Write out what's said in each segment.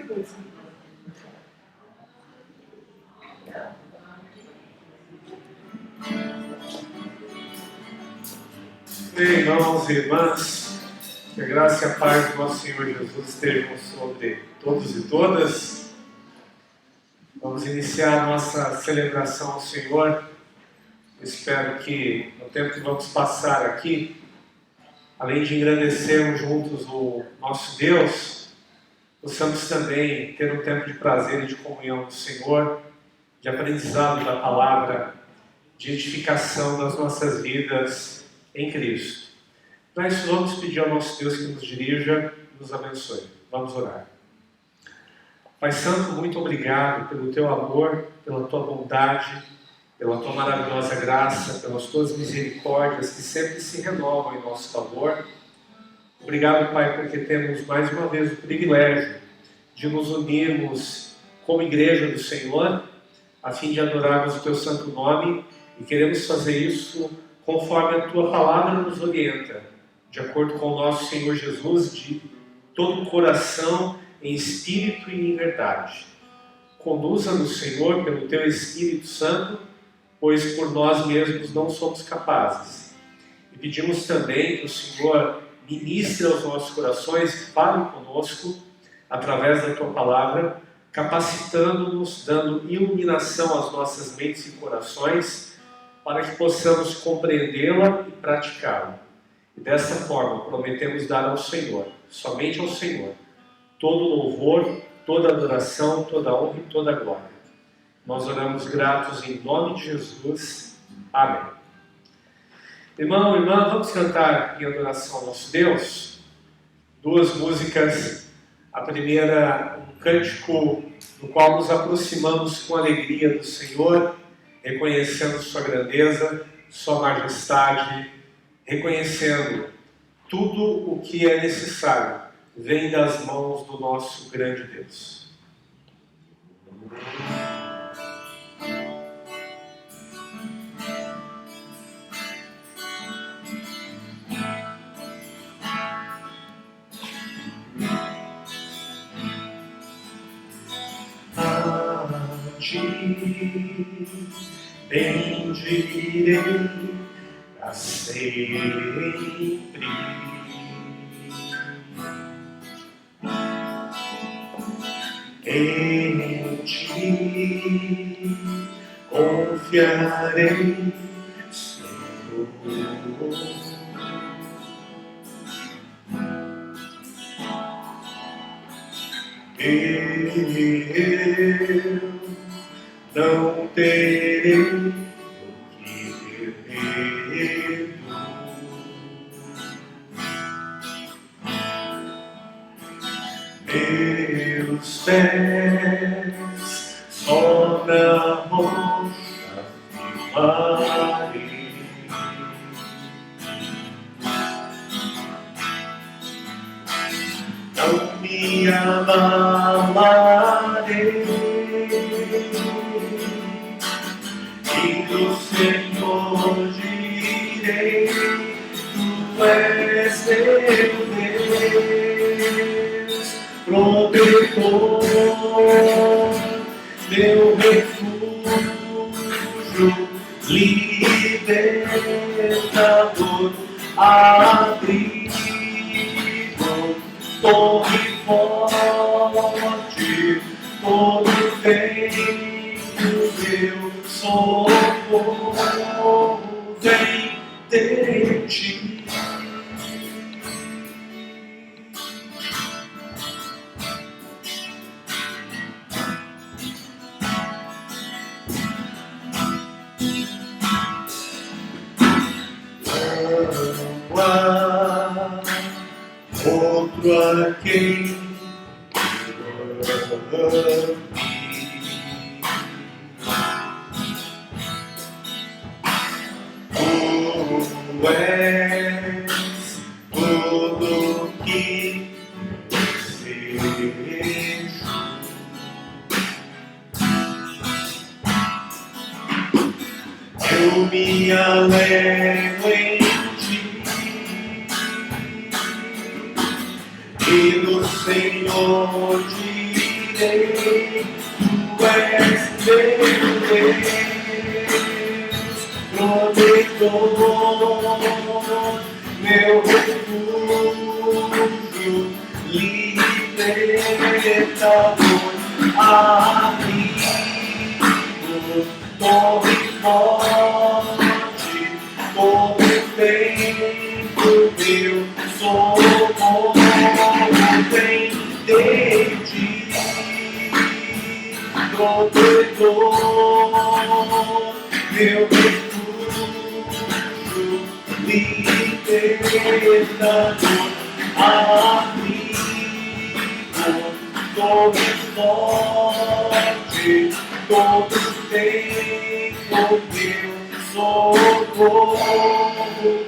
Bem, irmãos e irmãs, que a graça e a paz do nosso Senhor Jesus estejam sobre todos e todas. Vamos iniciar a nossa celebração ao Senhor. Eu espero que no tempo que vamos passar aqui, além de engrandecermos juntos o nosso Deus, possamos também ter um tempo de prazer e de comunhão do Senhor, de aprendizado da palavra, de edificação das nossas vidas em Cristo. Para isso, vamos pedir ao nosso Deus que nos dirija e nos abençoe. Vamos orar. Pai Santo, muito obrigado pelo Teu amor, pela Tua bondade, pela Tua maravilhosa graça, pelas Tuas misericórdias que sempre se renovam em nosso favor. Obrigado, Pai, porque temos mais uma vez o privilégio de nos unirmos como igreja do Senhor, a fim de adorarmos o Teu santo nome, e queremos fazer isso conforme a Tua palavra nos orienta, de acordo com o nosso Senhor Jesus, de todo o coração, em espírito e em verdade. Conduza-nos, Senhor, pelo Teu Espírito Santo, pois por nós mesmos não somos capazes. E pedimos também que o Senhor ministre aos nossos corações e fale conosco, através da Tua palavra, capacitando-nos, dando iluminação às nossas mentes e corações, para que possamos compreendê-la e praticá-la. E dessa forma, prometemos dar ao Senhor, somente ao Senhor, todo louvor, toda adoração, toda honra e toda glória. Nós oramos gratos em nome de Jesus. Amém. Irmão, irmã, vamos cantar em adoração ao nosso Deus. Duas músicas. A primeira, um cântico no qual nos aproximamos com alegria do Senhor, reconhecendo Sua grandeza, Sua majestade, reconhecendo tudo o que é necessário, vem das mãos do nosso grande Deus. Bendirei para sempre. Em Ti confiarei, Senhor. Eu não terei o que ter medo. Meus pés só na rocha firmarei. Não me abalarei. E do Senhor direi, Tu és meu Deus, protetor, meu refúgio, libertador, abrigo, torre forte, todo vento meu socorro vem de Ti. Não há outro a quem ame. Tu és tudo que desejo. Eu me alegro em Ti e no Senhor direi, Tu és meu Deus, protetor, meu refúgio, libertador, amigo, torre forte, todo tempo meu socorro vem de ti, protetor, meu refúgio, libertador, amigo, torre forte, todo tempo meu socorro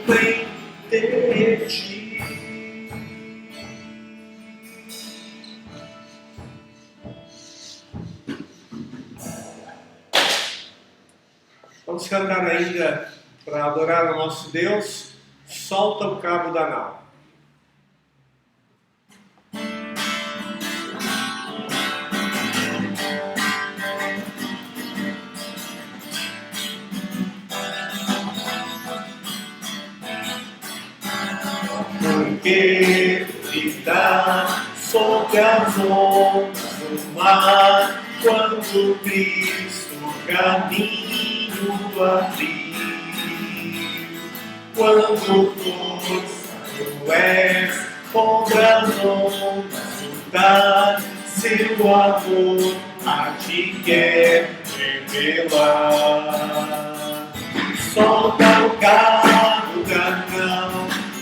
vem de ti. Vamos cantar ainda para adorar o nosso Deus. Solta o cabo da nau. Porque está sobre as ondas do mar, quando Cristo caminho abriu, quando força tu és contra as ondas lutar, seu amor a ti quer revelar. Solta o cabo da nau,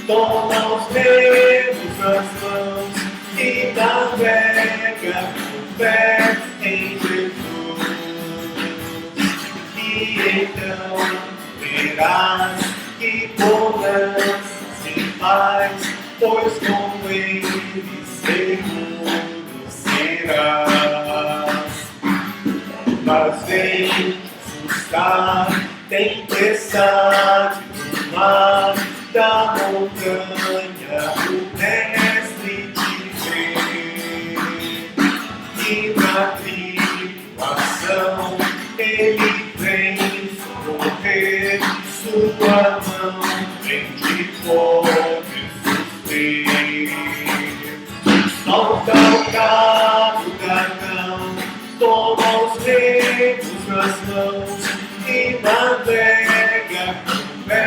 toma os remos nas mãos e navega com fé em Jesus. E então verás que bonança se faz, pois com ele seguro serás. Mas vem assustar, tempestade do mar, da montanha o mestre te vê, e na tribulação ele vem socorrer, sua mão vem te pode suster. Solta o cabo da nau, toma os remos nas mãos e navega com fé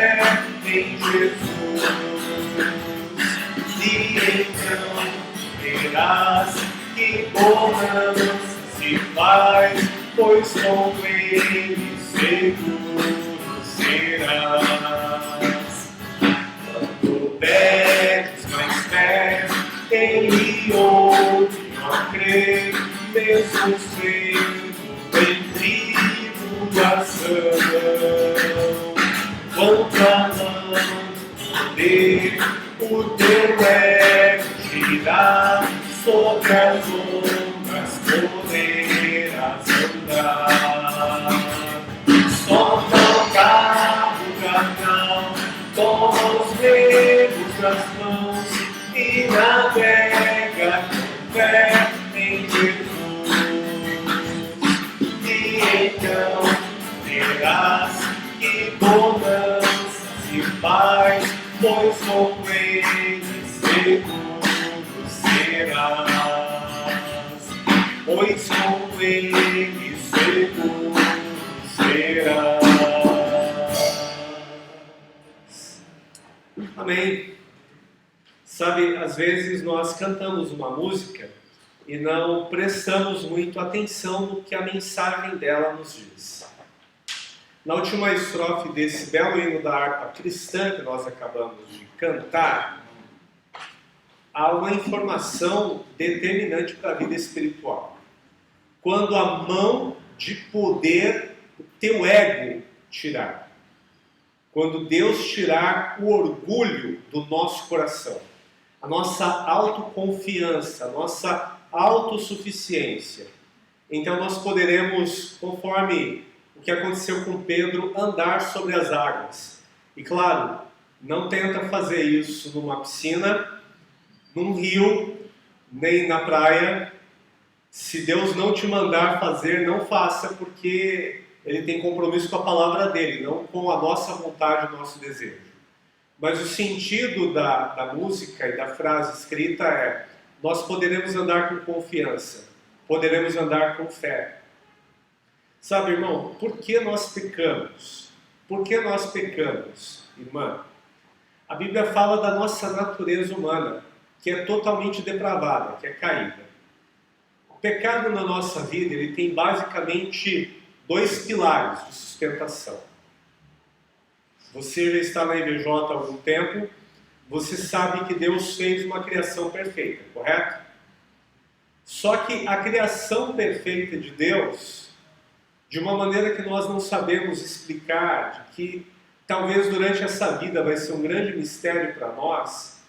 em Jesus. E então verás que bonança se faz, pois com ele seguro serás. Quando pedes mais perto, ele ouve e não crê, mesmo sendo em tribulação. Quanto a mão poder, o teu ego girar, sobre as ondas poderás andar. Solta o cabo da nau, toma os remos nas mãos e navega com fé em Jesus. E então verás que bonança se faz, pois com ele seguro serás. Pois com ele seguro serás. Amém. Sabe, às vezes nós cantamos uma música e não prestamos muito atenção no que a mensagem dela nos diz. Na última estrofe desse belo hino da harpa cristã que nós acabamos de cantar, há uma informação determinante para a vida espiritual. Quando a mão de poder o teu ego tirar. Quando Deus tirar o orgulho do nosso coração, a nossa autoconfiança, a nossa autossuficiência, então nós poderemos, conforme o que aconteceu com Pedro, andar sobre as águas. E claro, não tenta fazer isso numa piscina, num rio, nem na praia, Se Deus não te mandar fazer, não faça, porque Ele tem compromisso com a palavra dele, não com a nossa vontade, o nosso desejo. Mas o sentido da música e da frase escrita é: nós poderemos andar com confiança, poderemos andar com fé. Sabe, irmão, por que nós pecamos? Por que nós pecamos, irmã? A Bíblia fala da nossa natureza humana, que é totalmente depravada, que é caída. O pecado na nossa vida, ele tem basicamente dois pilares de sustentação. Você já está na IBJ há algum tempo, você sabe que Deus fez uma criação perfeita, correto? Só que a criação perfeita de Deus, de uma maneira que nós não sabemos explicar, de que talvez durante essa vida vai ser um grande mistério para nós,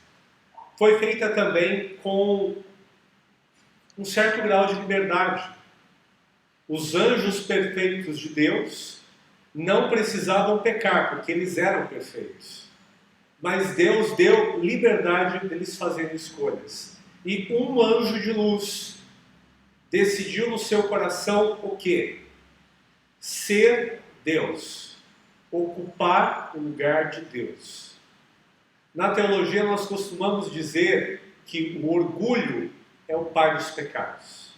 foi feita também com um certo grau de liberdade. Os anjos perfeitos de Deus não precisavam pecar, porque eles eram perfeitos. Mas Deus deu liberdade deles fazerem escolhas. E um anjo de luz decidiu no seu coração o quê? Ser Deus. Ocupar o lugar de Deus. Na teologia nós costumamos dizer que o orgulho é o pai dos pecados.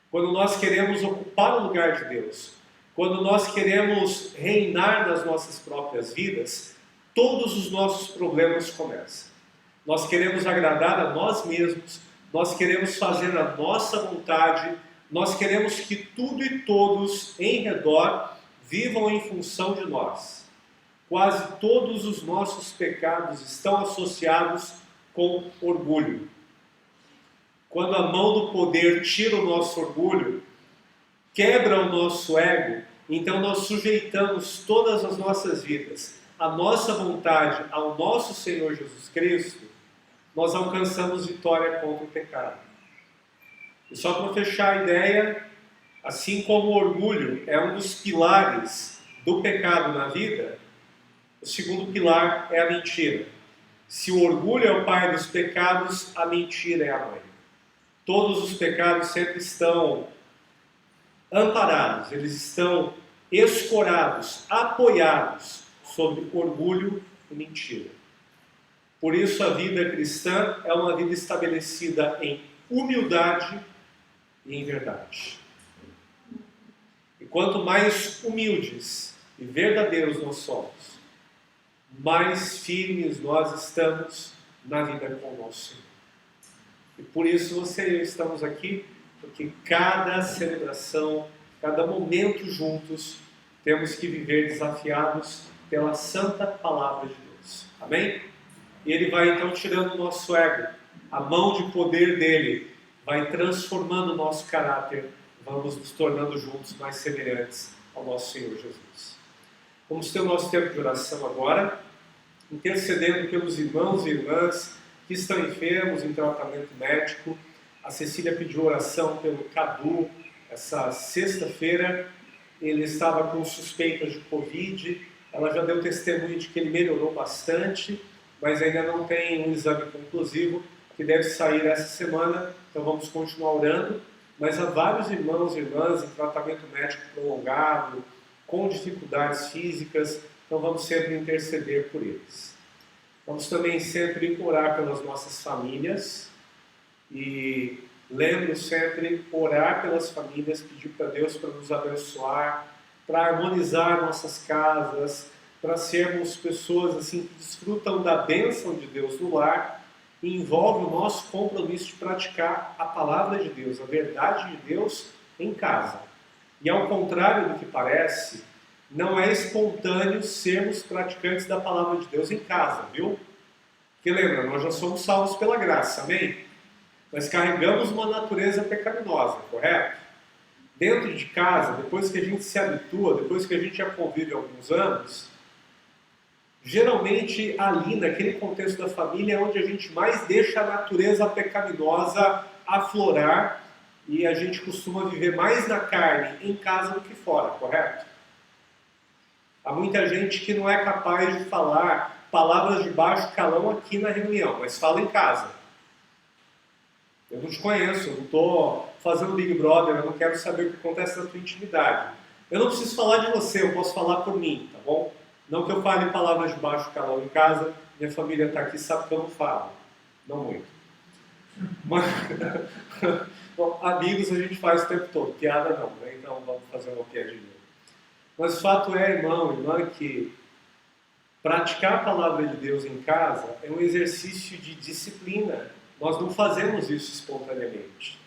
Quando nós queremos ocupar o lugar de Deus, quando nós queremos reinar nas nossas próprias vidas, todos os nossos problemas começam. Nós queremos agradar a nós mesmos, nós queremos fazer a nossa vontade, nós queremos que tudo e todos em redor vivam em função de nós. Quase todos os nossos pecados estão associados com orgulho. Quando a mão do poder tira o nosso orgulho, quebra o nosso ego, então nós sujeitamos todas as nossas vidas, a nossa vontade ao nosso Senhor Jesus Cristo, nós alcançamos vitória contra o pecado. E só para fechar a ideia, assim como o orgulho é um dos pilares do pecado na vida, o segundo pilar é a mentira. Se o orgulho é o pai dos pecados, a mentira é a mãe. Todos os pecados sempre estão amparados, eles estão escorados, apoiados sobre orgulho e mentira. Por isso a vida cristã é uma vida estabelecida em humildade e em verdade. E quanto mais humildes e verdadeiros nós somos, mais firmes nós estamos na vida com o nosso Senhor. E por isso você e eu estamos aqui, porque cada celebração, cada momento juntos, temos que viver desafiados pela santa palavra de Deus. Amém? E Ele vai então tirando o nosso ego, a mão de poder dele vai transformando o nosso caráter, vamos nos tornando juntos mais semelhantes ao nosso Senhor Jesus. Vamos ter o nosso tempo de oração agora, intercedendo pelos irmãos e irmãs que estão enfermos em tratamento médico. A Cecília pediu oração pelo Cadu essa sexta-feira. Ele estava com suspeitas de Covid. Ela já deu testemunho de que ele melhorou bastante, mas ainda não tem um exame conclusivo que deve sair essa semana. Então vamos continuar orando. Mas há vários irmãos e irmãs em tratamento médico prolongado, com dificuldades físicas. Então vamos sempre interceder por eles. Vamos também sempre orar pelas nossas famílias e lembro sempre orar pelas famílias, pedir para Deus para nos abençoar, para harmonizar nossas casas, para sermos pessoas assim que desfrutam da bênção de Deus no lar e envolve o nosso compromisso de praticar a palavra de Deus, a verdade de Deus em casa. E ao contrário do que parece, não é espontâneo sermos praticantes da palavra de Deus em casa, viu? Porque lembra, nós já somos salvos pela graça, amém? Nós carregamos uma natureza pecaminosa, correto? Dentro de casa, depois que a gente se habitua, depois que a gente já convive há alguns anos, geralmente ali, naquele contexto da família, é onde a gente mais deixa a natureza pecaminosa aflorar e a gente costuma viver mais na carne em casa do que fora, correto? Há muita gente que não é capaz de falar palavras de baixo calão aqui na reunião, mas fala em casa. Eu não te conheço, eu não estou fazendo Big Brother, eu não quero saber o que acontece na tua intimidade. Eu não preciso falar de você, eu posso falar por mim, tá bom? Não que eu fale palavras de baixo calão em casa, minha família está aqui, sabe que eu não falo. Não muito. Mas, bom, amigos a gente faz o tempo todo, piada não, né? Então vamos fazer uma piadinha. Mas o fato é, irmão, irmã, que praticar a palavra de Deus em casa é um exercício de disciplina. Nós não fazemos isso espontaneamente.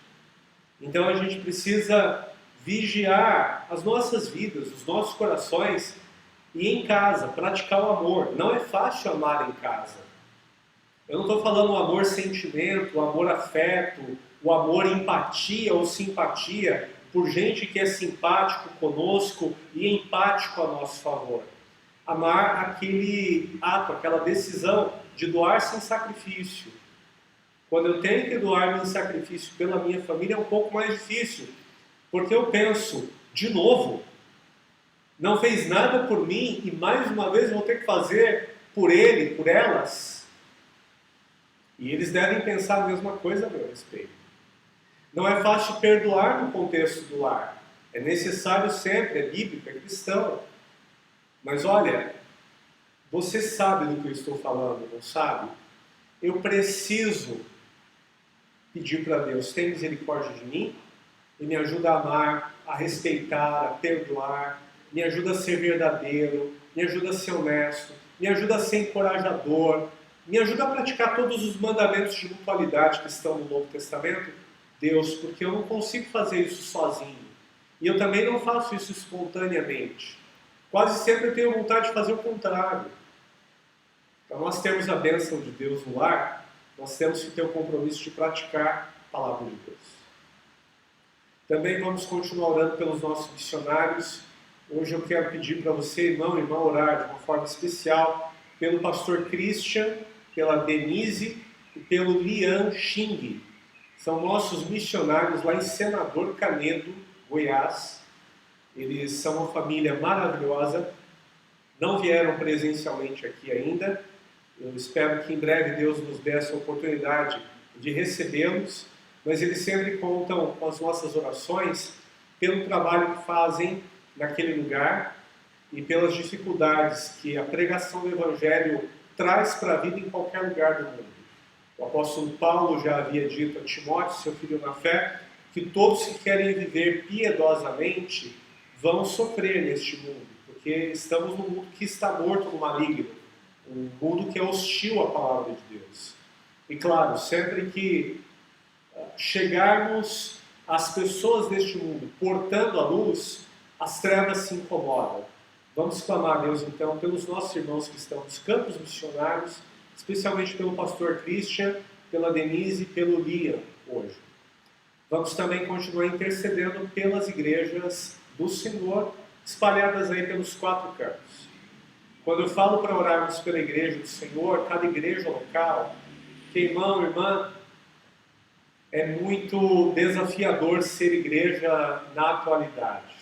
Então a gente precisa vigiar as nossas vidas, os nossos corações e em casa, praticar o amor. Não é fácil amar em casa. Eu não estou falando o amor sentimento, o amor afeto, o amor empatia ou simpatia por gente que é simpático conosco e empático a nosso favor. Amar aquele ato, aquela decisão de doar-se em sacrifício. Quando eu tenho que doar-me em sacrifício pela minha família é um pouco mais difícil, porque eu penso, de novo, não fez nada por mim e mais uma vez vou ter que fazer por ele, por elas. E eles devem pensar a mesma coisa a meu respeito. Não é fácil perdoar no contexto do lar. É necessário sempre, é bíblico, é cristão. Mas olha, você sabe do que eu estou falando, não sabe? Eu preciso pedir para Deus, tem misericórdia de mim e me ajuda a amar, a respeitar, a perdoar, me ajuda a ser verdadeiro, me ajuda a ser honesto, me ajuda a ser encorajador, me ajuda a praticar todos os mandamentos de mutualidade que estão no Novo Testamento. Deus, porque eu não consigo fazer isso sozinho. E eu também não faço isso espontaneamente. Quase sempre eu tenho vontade de fazer o contrário. Para nós termos a bênção de Deus no lar, nós temos que ter o compromisso de praticar a palavra de Deus. Também vamos continuar orando pelos nossos missionários. Hoje eu quero pedir para você, irmão e irmã, orar de uma forma especial pelo pastor Christian, pela Denise e pelo Lian Xing. São nossos missionários lá em Senador Canedo, Goiás. Eles são uma família maravilhosa. Não vieram presencialmente aqui ainda. Eu espero que em breve Deus nos dê essa oportunidade de recebê-los. Mas eles sempre contam com as nossas orações pelo trabalho que fazem naquele lugar e pelas dificuldades que a pregação do Evangelho traz para a vida em qualquer lugar do mundo. O apóstolo Paulo já havia dito a Timóteo, seu filho na fé, que todos que querem viver piedosamente vão sofrer neste mundo, porque estamos num mundo que está morto no maligno, um mundo que é hostil à palavra de Deus. E claro, sempre que chegarmos às pessoas deste mundo portando a luz, as trevas se incomodam. Vamos clamar a Deus então pelos nossos irmãos que estão nos campos missionários, especialmente pelo pastor Christian, pela Denise e pelo Liam hoje. Vamos também continuar intercedendo pelas igrejas do Senhor, espalhadas aí pelos 4 cantos. Quando eu falo para orarmos pela igreja do Senhor, cada igreja local, que irmão, irmã, é muito desafiador ser igreja na atualidade.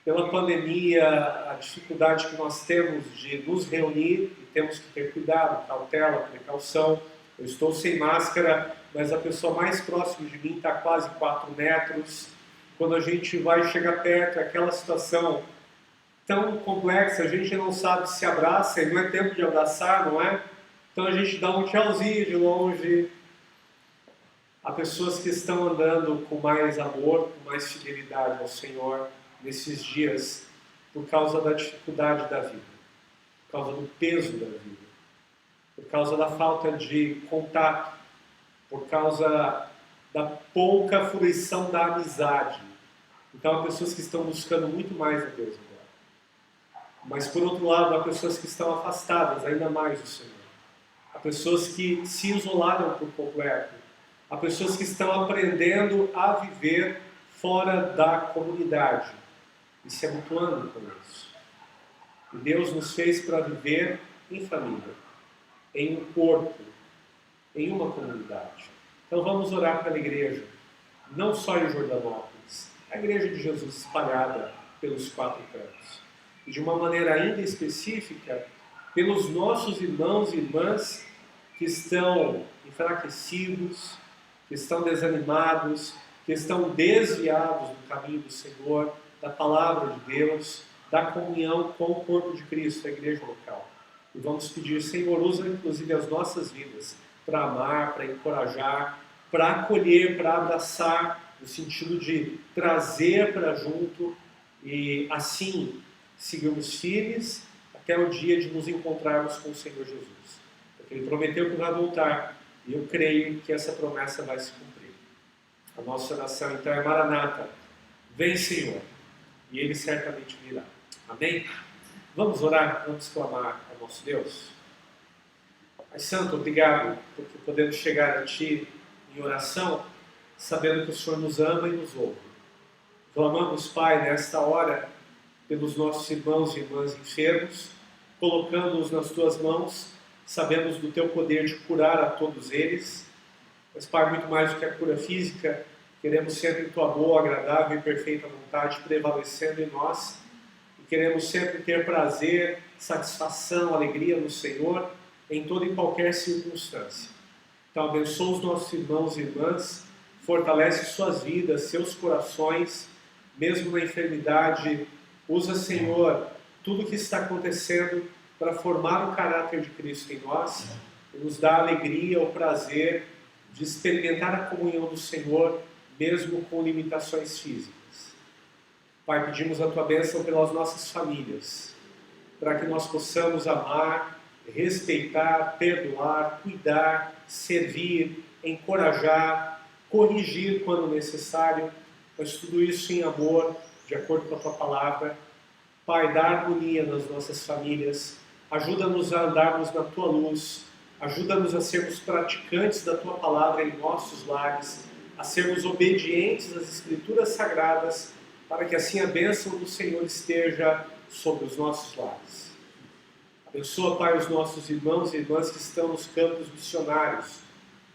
Pela pandemia, a dificuldade que nós temos de nos reunir, e temos que ter cuidado, cautela, precaução. Eu estou sem máscara, mas a pessoa mais próxima de mim está a quase 4 metros. Quando a gente vai chegar perto, é aquela situação tão complexa, a gente não sabe se abraça, e não é tempo de abraçar, não é? Então a gente dá um tchauzinho de longe. Há pessoas que estão andando com mais amor, com mais fidelidade ao Senhor nesses dias por causa da dificuldade da vida, por causa do peso da vida, por causa da falta de contato, por causa da pouca fruição da amizade. Então há pessoas que estão buscando muito mais a Deus agora. Mas por outro lado, há pessoas que estão afastadas ainda mais do Senhor. Há pessoas que se isolaram por completo. Há pessoas que estão aprendendo a viver fora da comunidade e se habituando com isso. E Deus nos fez para viver em família, em um corpo, em uma comunidade. Então vamos orar pela igreja, não só em Jordanópolis, a igreja de Jesus espalhada pelos 4 cantos. E de uma maneira ainda específica, pelos nossos irmãos e irmãs que estão enfraquecidos, que estão desanimados, que estão desviados do caminho do Senhor, da palavra de Deus, da comunhão com o corpo de Cristo, a igreja local. E vamos pedir, Senhor, usa inclusive as nossas vidas para amar, para encorajar, para acolher, para abraçar, no sentido de trazer para junto e assim seguirmos firmes até o dia de nos encontrarmos com o Senhor Jesus. Porque Ele prometeu que vai voltar e eu creio que essa promessa vai se cumprir. A nossa oração então é Maranata, vem Senhor, e Ele certamente virá. Amém? Vamos orar, vamos clamar ao nosso Deus. Pai Santo, obrigado porque podemos chegar a Ti em oração, sabendo que o Senhor nos ama e nos ouve. Clamamos, Pai, nesta hora, pelos nossos irmãos e irmãs enfermos, colocando-os nas Tuas mãos, sabemos do Teu poder de curar a todos eles. Mas, Pai, muito mais do que a cura física, queremos sempre Tua boa, agradável e perfeita vontade prevalecendo em nós. E queremos sempre ter prazer, satisfação, alegria no Senhor, em toda e qualquer circunstância. Então, abençoa os nossos irmãos e irmãs, fortalece suas vidas, seus corações, mesmo na enfermidade. Usa, Senhor, tudo o que está acontecendo para formar o caráter de Cristo em nós e nos dá a alegria, o prazer de experimentar a comunhão do Senhor, mesmo com limitações físicas. Pai, pedimos a Tua bênção pelas nossas famílias, para que nós possamos amar, respeitar, perdoar, cuidar, servir, encorajar, corrigir quando necessário, mas tudo isso em amor, de acordo com a Tua palavra. Pai, dá harmonia nas nossas famílias, ajuda-nos a andarmos na Tua luz, ajuda-nos a sermos praticantes da Tua palavra em nossos lares, a sermos obedientes às Escrituras Sagradas, para que assim a bênção do Senhor esteja sobre os nossos lares. Abençoa, Pai, os nossos irmãos e irmãs que estão nos campos missionários.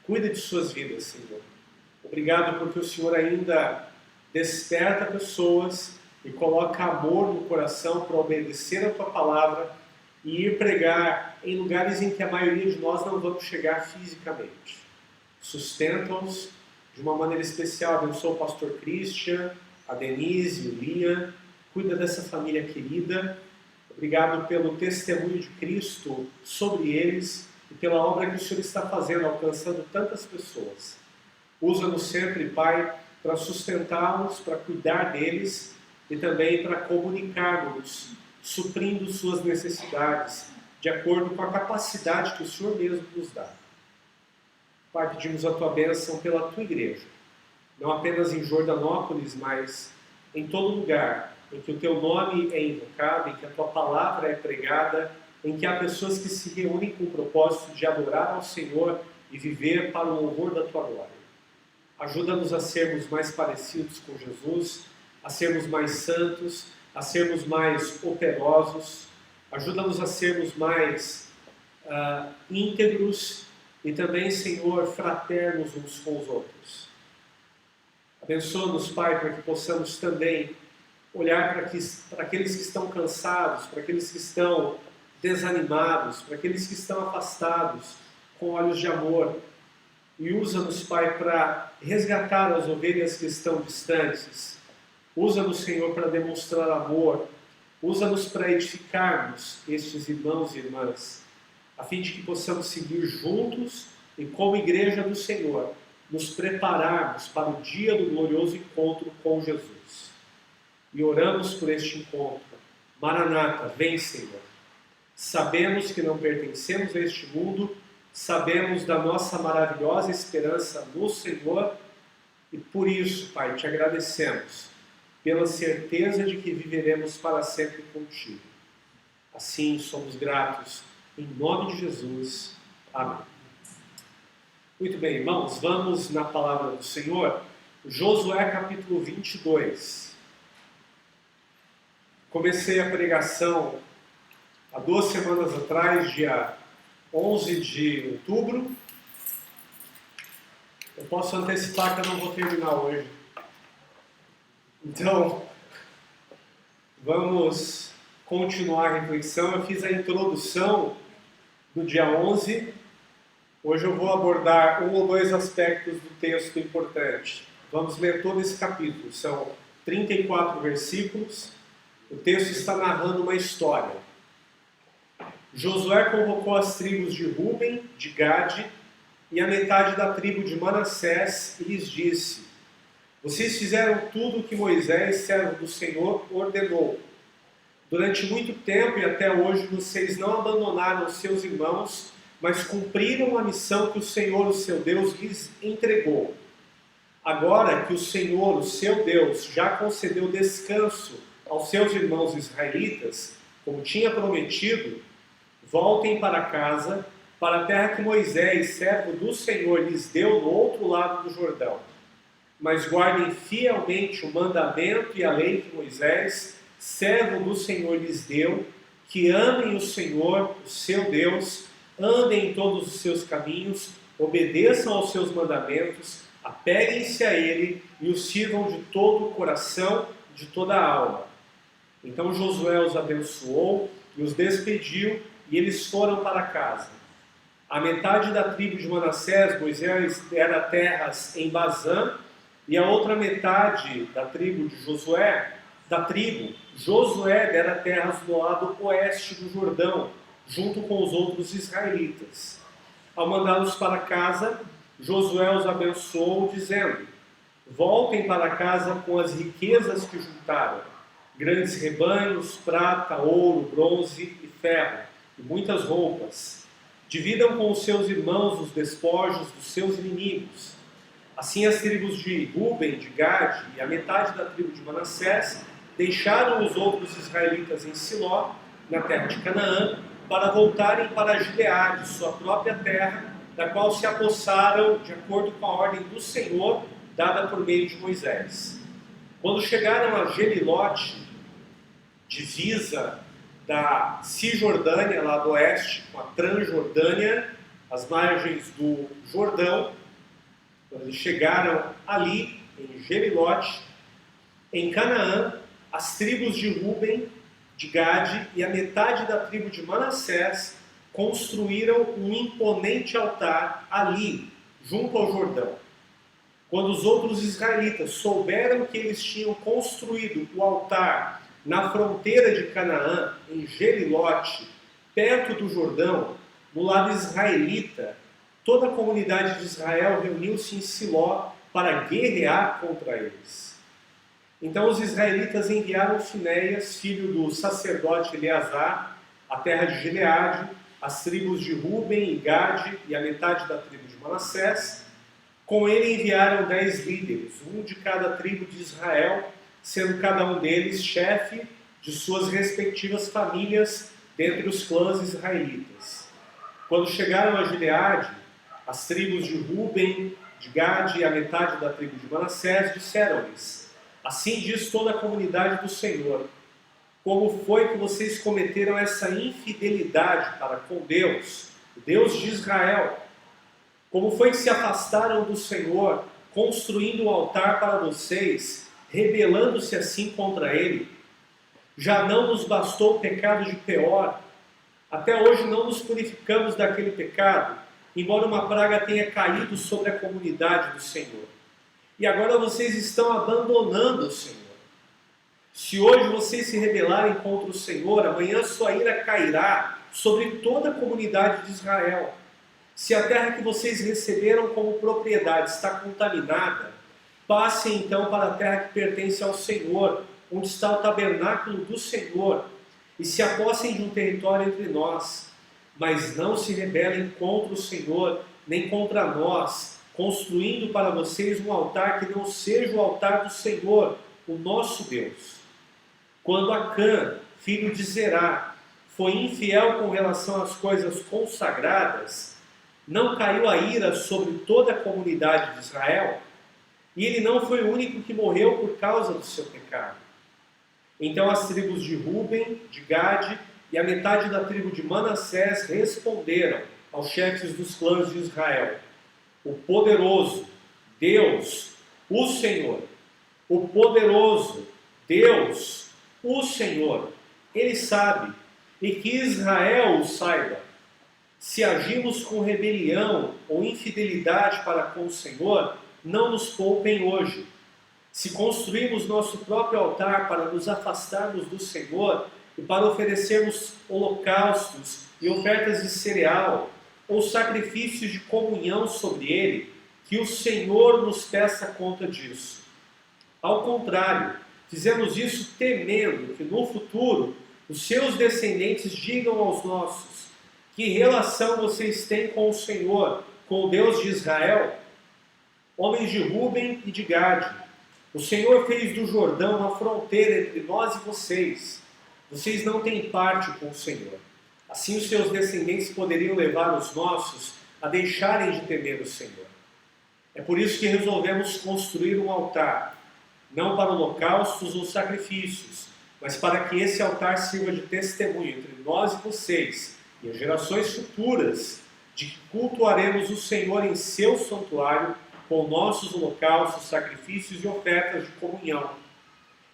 Cuida de suas vidas, Senhor. Obrigado porque o Senhor ainda desperta pessoas e coloca amor no coração para obedecer a Tua palavra e ir pregar em lugares em que a maioria de nós não vamos chegar fisicamente. Sustenta-os de uma maneira especial. Abençoa o pastor Christian, a Denise, o Liam. Cuida dessa família querida. Obrigado pelo testemunho de Cristo sobre eles e pela obra que o Senhor está fazendo, alcançando tantas pessoas. Usa-nos sempre, Pai, para sustentá-los, para cuidar deles e também para comunicar-nos, suprindo suas necessidades, de acordo com a capacidade que o Senhor mesmo nos dá. Pai, pedimos a Tua bênção pela Tua igreja, não apenas em Jordanópolis, mas em todo lugar em que o Teu nome é invocado, em que a Tua palavra é pregada, em que há pessoas que se reúnem com o propósito de adorar ao Senhor e viver para o louvor da Tua glória. Ajuda-nos a sermos mais parecidos com Jesus, a sermos mais santos, a sermos mais operosos. Ajuda-nos a sermos mais íntegros e também, Senhor, fraternos uns com os outros. Abençoa-nos, Pai, para que possamos também olhar para aqueles que estão cansados, para aqueles que estão desanimados, para aqueles que estão afastados, com olhos de amor. E usa-nos, Pai, para resgatar as ovelhas que estão distantes. Usa-nos, Senhor, para demonstrar amor. Usa-nos para edificarmos estes irmãos e irmãs, a fim de que possamos seguir juntos e, como igreja do Senhor, nos prepararmos para o dia do glorioso encontro com Jesus. E oramos por este encontro. Maranata, vem, Senhor. Sabemos que não pertencemos a este mundo, sabemos da nossa maravilhosa esperança no Senhor e por isso, Pai, te agradecemos pela certeza de que viveremos para sempre contigo. Assim, somos gratos. Em nome de Jesus. Amém. Muito bem, irmãos, vamos na palavra do Senhor. Josué capítulo 22. Comecei a pregação há 2 semanas atrás, dia 11 de outubro. Eu posso antecipar que eu não vou terminar hoje. Então, vamos continuar a reflexão. Eu fiz a introdução do dia 11 Hoje eu vou abordar um ou dois aspectos do texto importante. Vamos ler todo esse capítulo, são 34 versículos. O texto está narrando uma história. Josué convocou as tribos de Ruben, de Gade e a metade da tribo de Manassés e lhes disse: vocês fizeram tudo o que Moisés, servo do Senhor, ordenou. Durante muito tempo e até hoje vocês não abandonaram os seus irmãos, mas cumpriram a missão que o Senhor, o seu Deus, lhes entregou. Agora que o Senhor, o seu Deus, já concedeu descanso aos seus irmãos israelitas, como tinha prometido, voltem para casa, para a terra que Moisés, servo do Senhor, lhes deu no outro lado do Jordão. Mas guardem fielmente o mandamento e a lei que Moisés, servo do Senhor, lhes deu, que amem o Senhor, o seu Deus, andem em todos os seus caminhos, obedeçam aos seus mandamentos, apeguem-se a Ele e o sirvam de todo o coração, de toda a alma. Então Josué os abençoou e os despediu, e eles foram para casa. A metade da tribo de Manassés, Moisés dera terras em Bazã, e a outra metade da tribo de Josué, Josué dera terras do lado oeste do Jordão, junto com os outros israelitas. Ao mandá-los para casa, Josué os abençoou, dizendo: voltem para casa com as riquezas que juntaram, grandes rebanhos, prata, ouro, bronze e ferro, e muitas roupas. Dividam com os seus irmãos os despojos dos seus inimigos. Assim as tribos de Ruben, de Gade e a metade da tribo de Manassés deixaram os outros israelitas em Siló, na terra de Canaã, para voltarem para Gileade, sua própria terra, da qual se apossaram de acordo com a ordem do Senhor, dada por meio de Moisés. Quando chegaram a Gelilote, divisa da Cisjordânia, lá do oeste, com a Transjordânia, as margens do Jordão, quando eles chegaram ali, em Gelilote, em Canaã, as tribos de Ruben, de Gade e a metade da tribo de Manassés construíram um imponente altar ali, junto ao Jordão. Quando os outros israelitas souberam que eles tinham construído o altar na fronteira de Canaã, em Gelilote, perto do Jordão, no lado israelita, toda a comunidade de Israel reuniu-se em Siló para guerrear contra eles. Então os israelitas enviaram Finéias, filho do sacerdote Eleazar, à terra de Gileade, as tribos de Ruben e Gade e a metade da tribo de Manassés. Com ele enviaram 10 líderes, um de cada tribo de Israel, sendo cada um deles chefe de suas respectivas famílias dentre os clãs israelitas. Quando chegaram a Gileade, as tribos de Ruben, de Gade e a metade da tribo de Manassés disseram-lhes: assim diz toda a comunidade do Senhor: como foi que vocês cometeram essa infidelidade para com Deus, o Deus de Israel? Como foi que se afastaram do Senhor, construindo um altar para vocês, rebelando-se assim contra Ele? Já não nos bastou o pecado de Peor? Até hoje não nos purificamos daquele pecado, embora uma praga tenha caído sobre a comunidade do Senhor. E agora vocês estão abandonando o Senhor. Se hoje vocês se rebelarem contra o Senhor, amanhã sua ira cairá sobre toda a comunidade de Israel. Se a terra que vocês receberam como propriedade está contaminada, passem então para a terra que pertence ao Senhor, onde está o tabernáculo do Senhor, e se apossem de um território entre nós. Mas não se rebelem contra o Senhor, nem contra nós, construindo para vocês um altar que não seja o altar do Senhor, o nosso Deus. Quando Acã, filho de Zerá, foi infiel com relação às coisas consagradas, não caiu a ira sobre toda a comunidade de Israel? E ele não foi o único que morreu por causa do seu pecado. Então as tribos de Ruben, de Gade e a metade da tribo de Manassés responderam aos chefes dos clãs de Israel: o poderoso Deus, o Senhor, o poderoso Deus, o Senhor, Ele sabe, e que Israel o saiba. Se agimos com rebelião ou infidelidade para com o Senhor, não nos poupem hoje. Se construímos nosso próprio altar para nos afastarmos do Senhor e para oferecermos holocaustos e ofertas de cereal ou sacrifícios de comunhão sobre ele, que o Senhor nos peça conta disso. Ao contrário, fizemos isso temendo que no futuro os seus descendentes digam aos nossos: que relação vocês têm com o Senhor, com o Deus de Israel? Homens de Ruben e de Gade, o Senhor fez do Jordão uma fronteira entre nós e vocês. Vocês não têm parte com o Senhor. Assim os seus descendentes poderiam levar os nossos a deixarem de temer o Senhor. É por isso que resolvemos construir um altar, não para holocaustos ou sacrifícios, mas para que esse altar sirva de testemunho entre nós e vocês e as gerações futuras, de que cultuaremos o Senhor em seu santuário com nossos holocaustos, sacrifícios e ofertas de comunhão.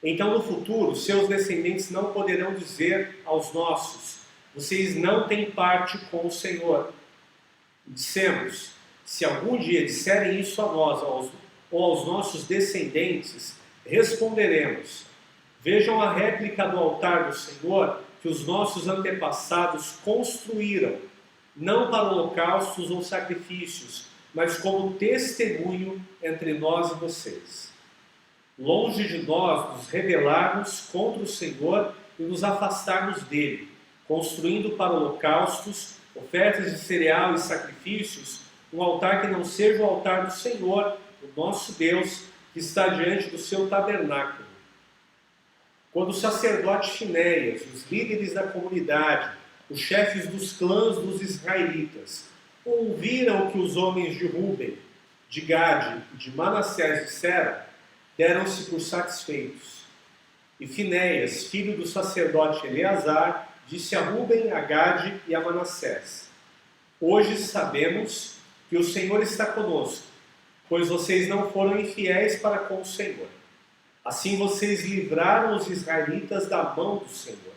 Então no futuro, seus descendentes não poderão dizer aos nossos: vocês não têm parte com o Senhor. E dissemos: se algum dia disserem isso a nós ou aos nossos descendentes, responderemos: vejam a réplica do altar do Senhor que os nossos antepassados construíram, não para holocaustos ou sacrifícios, mas como testemunho entre nós e vocês. Longe de nós nos rebelarmos contra o Senhor e nos afastarmos dele, construindo para holocaustos, ofertas de cereal e sacrifícios, um altar que não seja o altar do Senhor, o nosso Deus, que está diante do seu tabernáculo. Quando o sacerdote Finéias, os líderes da comunidade, os chefes dos clãs dos israelitas, ouviram o que os homens de Ruben, de Gade e de Manassés disseram, deram-se por satisfeitos. E Finéias, filho do sacerdote Eleazar, disse a Ruben, a Gade e a Manassés: hoje sabemos que o Senhor está conosco, pois vocês não foram infiéis para com o Senhor. Assim vocês livraram os israelitas da mão do Senhor.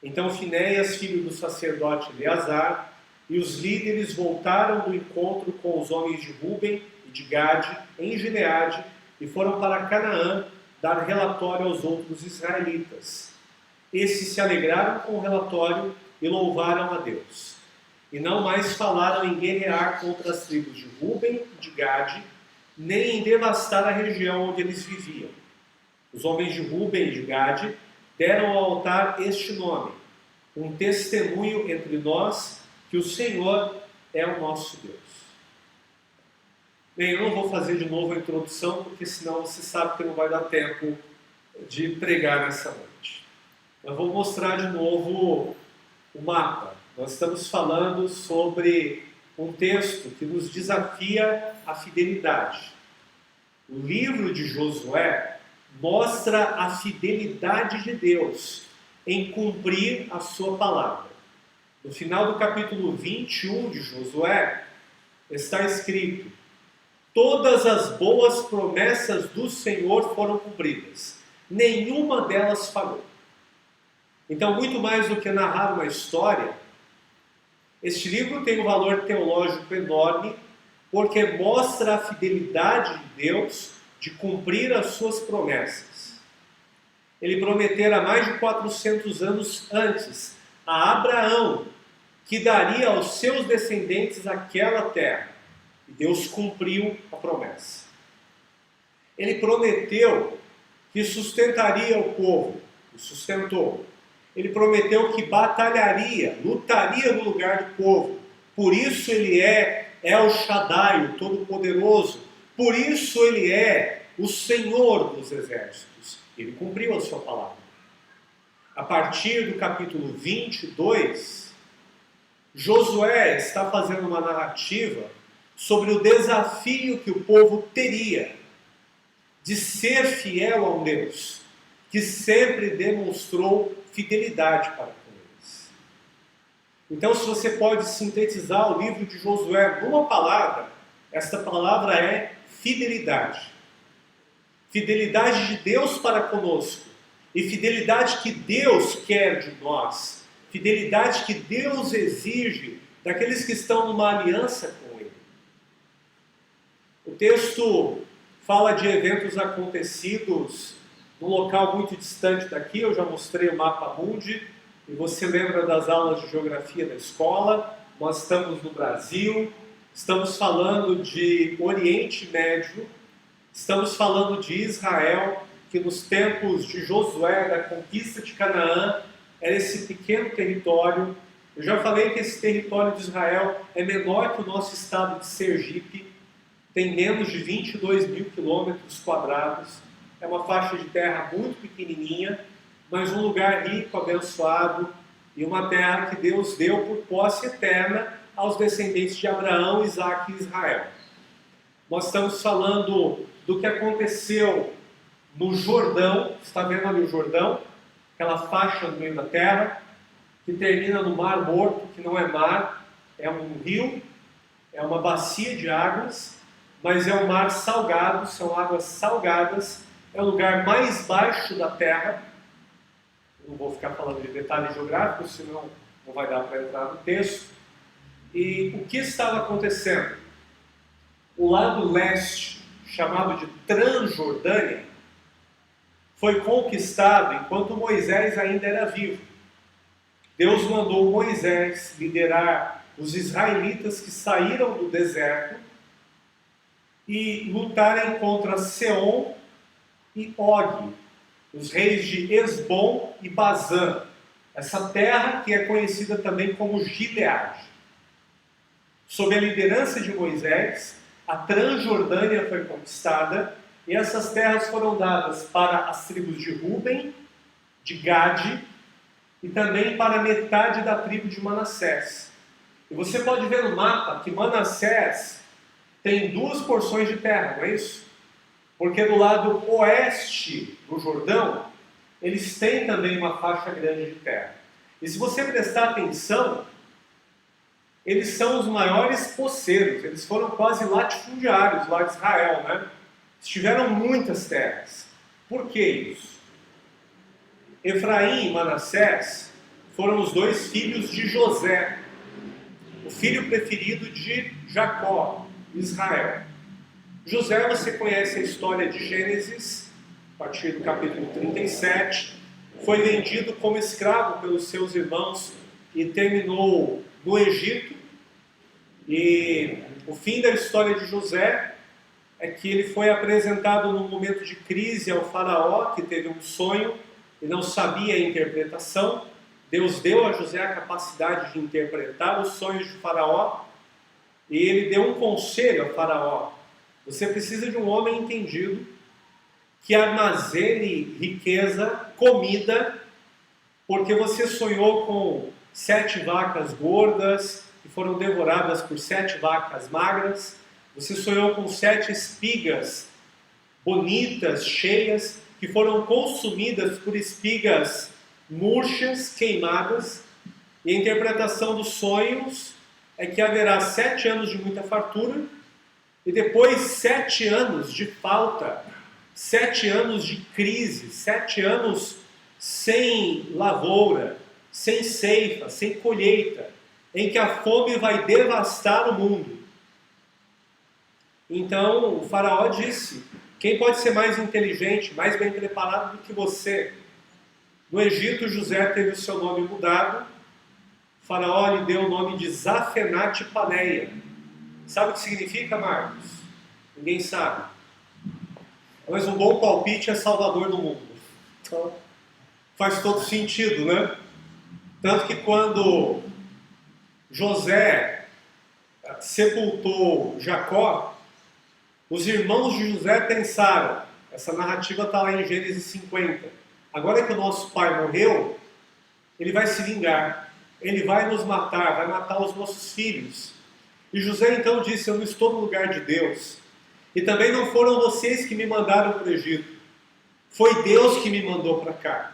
Então Finéias, filho do sacerdote Eleazar, e os líderes voltaram do encontro com os homens de Ruben e de Gade em Gileade e foram para Canaã dar relatório aos outros israelitas. Esses se alegraram com o relatório e louvaram a Deus. E não mais falaram em guerrear contra as tribos de Ruben e de Gade, nem em devastar a região onde eles viviam. Os homens de Ruben e de Gade deram ao altar este nome: um testemunho entre nós que o Senhor é o nosso Deus. Bem, eu não vou fazer de novo a introdução, porque senão você sabe que não vai dar tempo de pregar nessa noite. Eu vou mostrar de novo o mapa. Nós estamos falando sobre um texto que nos desafia a fidelidade. O livro de Josué mostra a fidelidade de Deus em cumprir a sua palavra. No final do capítulo 21 de Josué, está escrito: todas as boas promessas do Senhor foram cumpridas, nenhuma delas falhou. Então, muito mais do que narrar uma história, este livro tem um valor teológico enorme, porque mostra a fidelidade de Deus de cumprir as suas promessas. Ele prometera mais de 400 anos antes a Abraão que daria aos seus descendentes aquela terra. E Deus cumpriu a promessa. Ele prometeu que sustentaria o povo, o sustentou. Ele prometeu que batalharia, lutaria no lugar do povo. Por isso ele é El Shaddai, o Todo-Poderoso. Por isso ele é o Senhor dos Exércitos. Ele cumpriu a sua palavra. A partir do capítulo 22, Josué está fazendo uma narrativa sobre o desafio que o povo teria de ser fiel a um Deus que sempre demonstrou fidelidade para com eles. Então, se você pode sintetizar o livro de Josué numa palavra, esta palavra é fidelidade. Fidelidade de Deus para conosco e fidelidade que Deus quer de nós. Fidelidade que Deus exige daqueles que estão numa aliança com Ele. O texto fala de eventos acontecidos num local muito distante daqui. Eu já mostrei o mapa mundi, e você lembra das aulas de geografia da escola. Nós estamos no Brasil, estamos falando de Oriente Médio, estamos falando de Israel, que nos tempos de Josué, da conquista de Canaã, era esse pequeno território. Eu já falei que esse território de Israel é menor que o nosso estado de Sergipe, tem menos de 22 mil quilômetros quadrados, é uma faixa de terra muito pequenininha, mas um lugar rico, abençoado, e uma terra que Deus deu por posse eterna aos descendentes de Abraão, Isaque e Israel. Nós estamos falando do que aconteceu no Jordão. Está vendo ali o Jordão? Aquela faixa no meio da terra, que termina no Mar Morto, que não é mar, é um rio, é uma bacia de águas, mas é um mar salgado, são águas salgadas, é o lugar mais baixo da terra. Não vou ficar falando de detalhes geográficos, senão não vai dar para entrar no texto. E o que estava acontecendo? O lado leste, chamado de Transjordânia, foi conquistado enquanto Moisés ainda era vivo. Deus mandou Moisés liderar os israelitas que saíram do deserto e lutarem contra Seom e Og, os reis de Esbom e Bazã, essa terra que é conhecida também como Gileade. Sob a liderança de Moisés, a Transjordânia foi conquistada e essas terras foram dadas para as tribos de Ruben, de Gade e também para metade da tribo de Manassés. E você pode ver no mapa que Manassés tem duas porções de terra, não é isso? Porque do lado oeste do Jordão, eles têm também uma faixa grande de terra. E se você prestar atenção, eles são os maiores poceiros, eles foram quase latifundiários lá de Israel, né? Eles tiveram muitas terras. Por que isso? Efraim e Manassés foram os dois filhos de José, o filho preferido de Jacó, Israel. José, você conhece a história de Gênesis, a partir do capítulo 37, foi vendido como escravo pelos seus irmãos e terminou no Egito. E o fim da história de José é que ele foi apresentado num momento de crise ao faraó, que teve um sonho e não sabia a interpretação. Deus deu a José a capacidade de interpretar os sonhos de faraó e ele deu um conselho ao faraó: você precisa de um homem entendido que armazene riqueza, comida, porque você sonhou com 7 vacas gordas que foram devoradas por 7 vacas magras. Você sonhou com 7 espigas bonitas, cheias, que foram consumidas por espigas murchas, queimadas. E a interpretação dos sonhos é que haverá 7 anos de muita fartura e depois 7 anos de falta, 7 anos de crise, 7 anos sem lavoura, sem ceifa, sem colheita, em que a fome vai devastar o mundo. Então o faraó disse: quem pode ser mais inteligente, mais bem preparado do que você? No Egito, José teve o seu nome mudado. O faraó lhe deu o nome de Zafenate-Paneia. Sabe o que significa, Marcos? Ninguém sabe. Mas um bom palpite é salvador do mundo. Então, faz todo sentido, né? Tanto que quando José sepultou Jacó, os irmãos de José pensaram, essa narrativa está lá em Gênesis 50, agora que o nosso pai morreu, ele vai se vingar, ele vai nos matar, vai matar os nossos filhos. E José então disse: eu não estou no lugar de Deus, e também não foram vocês que me mandaram para o Egito, foi Deus que me mandou para cá,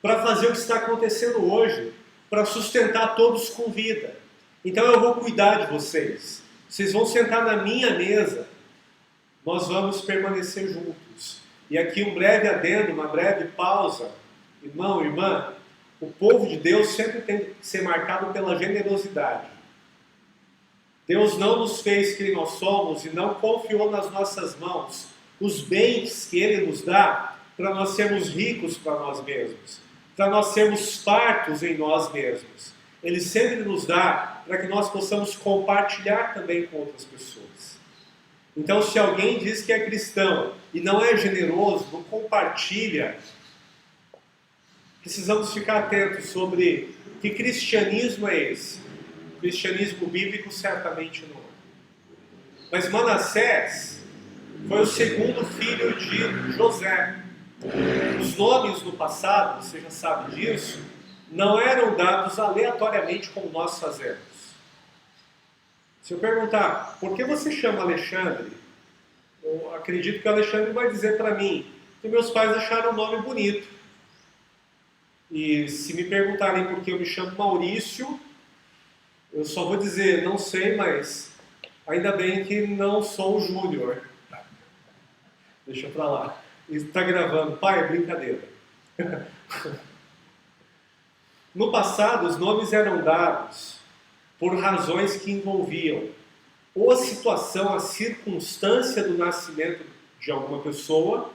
para fazer o que está acontecendo hoje, para sustentar todos com vida. Então eu vou cuidar de vocês, vocês vão sentar na minha mesa, nós vamos permanecer juntos. E aqui um breve adendo, uma breve pausa. Irmão, irmã, o povo de Deus sempre tem que ser marcado pela generosidade. Deus não nos fez quem nós somos e não confiou nas nossas mãos os bens que Ele nos dá para nós sermos ricos para nós mesmos, para nós sermos fartos em nós mesmos. Ele sempre nos dá para que nós possamos compartilhar também com outras pessoas. Então, se alguém diz que é cristão e não é generoso, não compartilha, precisamos ficar atentos sobre que cristianismo é esse. O cristianismo bíblico certamente não é. Mas Manassés foi o segundo filho de José. Os nomes no passado, você já sabe disso, não eram dados aleatoriamente como nós fazemos. Se eu perguntar, por que você chama Alexandre? Eu acredito que o Alexandre vai dizer para mim que meus pais acharam o nome bonito. E se me perguntarem por que eu me chamo Maurício, eu só vou dizer, não sei, mas ainda bem que não sou o Júnior. Deixa pra lá. Está gravando. Pai, é brincadeira. No passado, os nomes eram dados por razões que envolviam ou a situação, a circunstância do nascimento de alguma pessoa,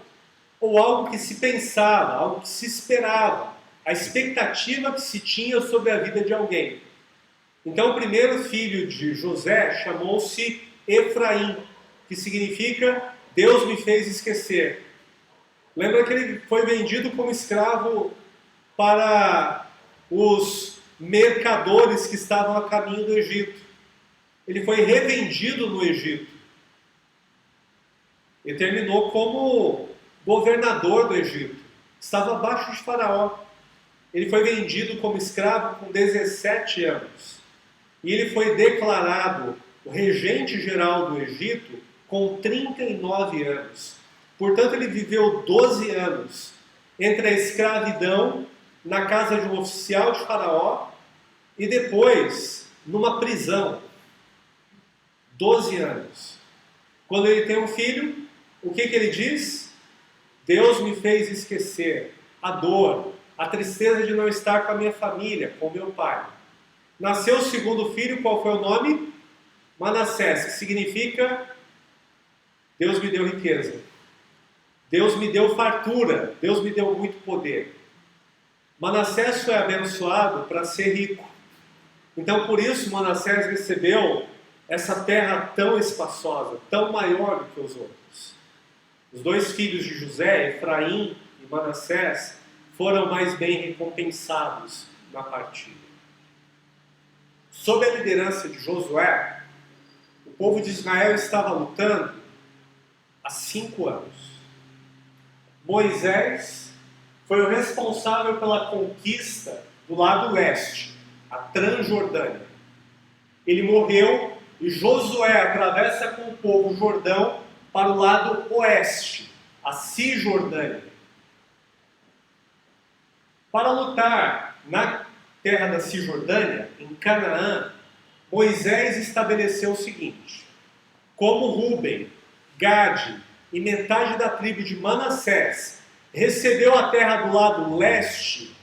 ou algo que se pensava, algo que se esperava, a expectativa que se tinha sobre a vida de alguém. Então, o primeiro filho de José chamou-se Efraim, que significa Deus me fez esquecer. Lembra que ele foi vendido como escravo para os mercadores que estavam a caminho do Egito. Ele foi revendido no Egito. E terminou como governador do Egito. Estava abaixo de Faraó. Ele foi vendido como escravo com 17 anos. E ele foi declarado o regente geral do Egito com 39 anos. Portanto, ele viveu 12 anos entre a escravidão na casa de um oficial de Faraó e depois numa prisão. 12 anos. Quando ele tem um filho, o que ele diz? Deus me fez esquecer a dor, a tristeza de não estar com a minha família, com meu pai. Nasceu o segundo filho, qual foi o nome? Manassés, que significa Deus me deu riqueza. Deus me deu fartura, Deus me deu muito poder. Manassés foi abençoado para ser rico. Então, por isso, Manassés recebeu essa terra tão espaçosa, tão maior do que os outros. Os dois filhos de José, Efraim e Manassés, foram mais bem recompensados na partida. Sob a liderança de Josué, o povo de Israel estava lutando há 5 anos. Moisés foi o responsável pela conquista do lado leste, a Transjordânia. Ele morreu e Josué atravessa com o povo o Jordão para o lado oeste, a Cisjordânia. Para lutar na terra da Cisjordânia, em Canaã, Moisés estabeleceu o seguinte: como Rúben, Gade e metade da tribo de Manassés recebeu a terra do lado leste,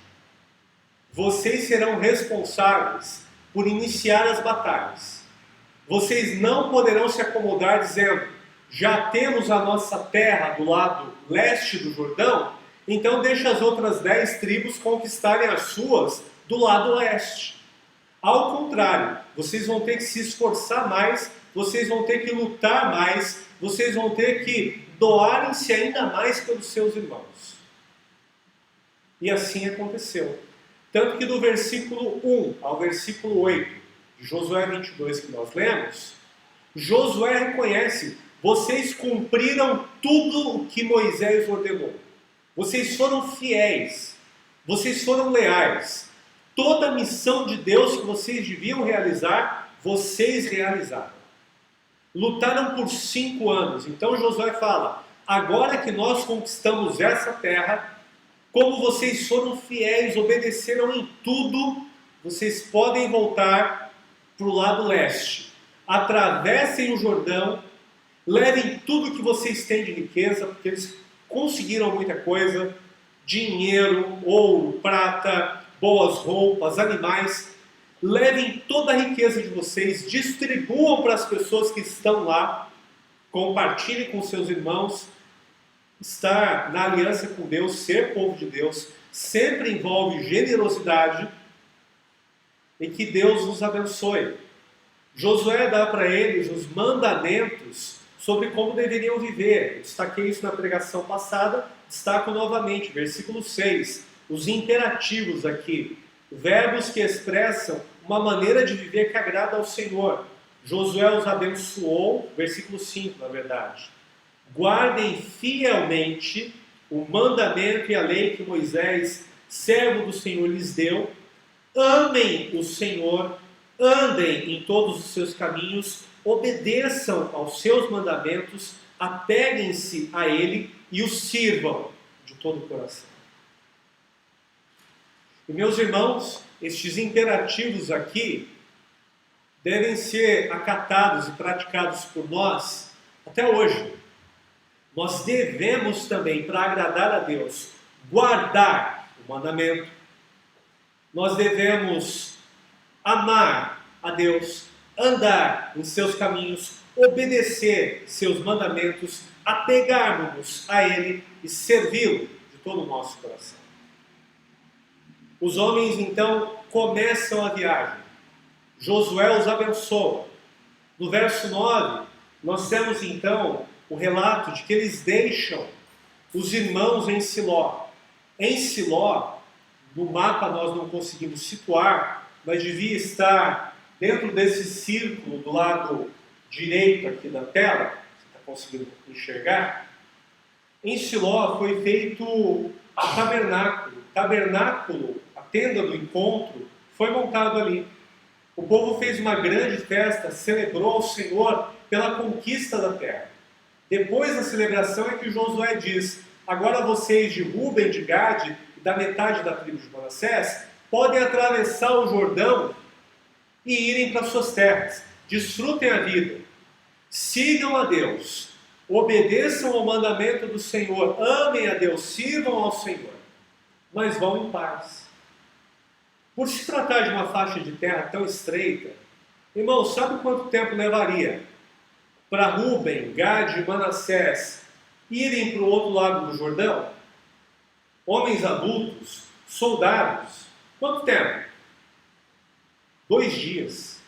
vocês serão responsáveis por iniciar as batalhas. Vocês não poderão se acomodar dizendo, já temos a nossa terra do lado leste do Jordão, então deixa as outras 10 tribos conquistarem as suas do lado oeste. Ao contrário, vocês vão ter que se esforçar mais, vocês vão ter que lutar mais, vocês vão ter que doarem-se ainda mais pelos seus irmãos. E assim aconteceu. Tanto que do versículo 1 ao versículo 8 de Josué 22 que nós lemos, Josué reconhece, vocês cumpriram tudo o que Moisés ordenou. Vocês foram fiéis, vocês foram leais. Toda a missão de Deus que vocês deviam realizar, vocês realizaram. Lutaram por 5 anos. Então Josué fala, agora que nós conquistamos essa terra, como vocês foram fiéis, obedeceram em tudo, vocês podem voltar para o lado leste. Atravessem o Jordão, levem tudo que vocês têm de riqueza, porque eles conseguiram muita coisa, dinheiro, ouro, prata, boas roupas, animais. levem toda a riqueza de vocês, distribuam para as pessoas que estão lá, compartilhem com seus irmãos. Estar na aliança com Deus, ser povo de Deus, sempre envolve generosidade, e que Deus os abençoe. Josué dá para eles os mandamentos sobre como deveriam viver. Eu destaquei isso na pregação passada, destaco novamente, versículo 6, os imperativos aqui, verbos que expressam uma maneira de viver que agrada ao Senhor. Josué os abençoou, versículo 5, na verdade. Guardem fielmente o mandamento e a lei que Moisés, servo do Senhor, lhes deu. Amem o Senhor, andem em todos os seus caminhos, obedeçam aos seus mandamentos, apeguem-se a Ele e o sirvam de todo o coração. E meus irmãos, estes imperativos aqui devem ser acatados e praticados por nós até hoje. Nós devemos também, para agradar a Deus, guardar o mandamento. Nós devemos amar a Deus, andar em seus caminhos, obedecer seus mandamentos, apegarmos-nos a Ele e servi-lo de todo o nosso coração. Os homens então começam a viagem. Josué os abençoa. No verso 9, nós temos então o relato de que eles deixam os irmãos em Siló. Em Siló, no mapa nós não conseguimos situar, mas devia estar dentro desse círculo do lado direito aqui da tela. Você está conseguindo enxergar? Em Siló foi feito o tabernáculo. O tabernáculo, a tenda do encontro, foi montado ali. O povo fez uma grande festa, celebrou ao Senhor pela conquista da terra. Depois da celebração é que Josué diz: agora vocês de Ruben, de Gade e da metade da tribo de Manassés podem atravessar o Jordão e irem para suas terras. Desfrutem a vida, sigam a Deus, obedeçam ao mandamento do Senhor, amem a Deus, sirvam ao Senhor, mas vão em paz. Por se tratar de uma faixa de terra tão estreita, irmão, sabe quanto tempo levaria para Ruben, Gade e Manassés irem para o outro lado do Jordão? Homens adultos, soldados. Quanto tempo? 2 dias.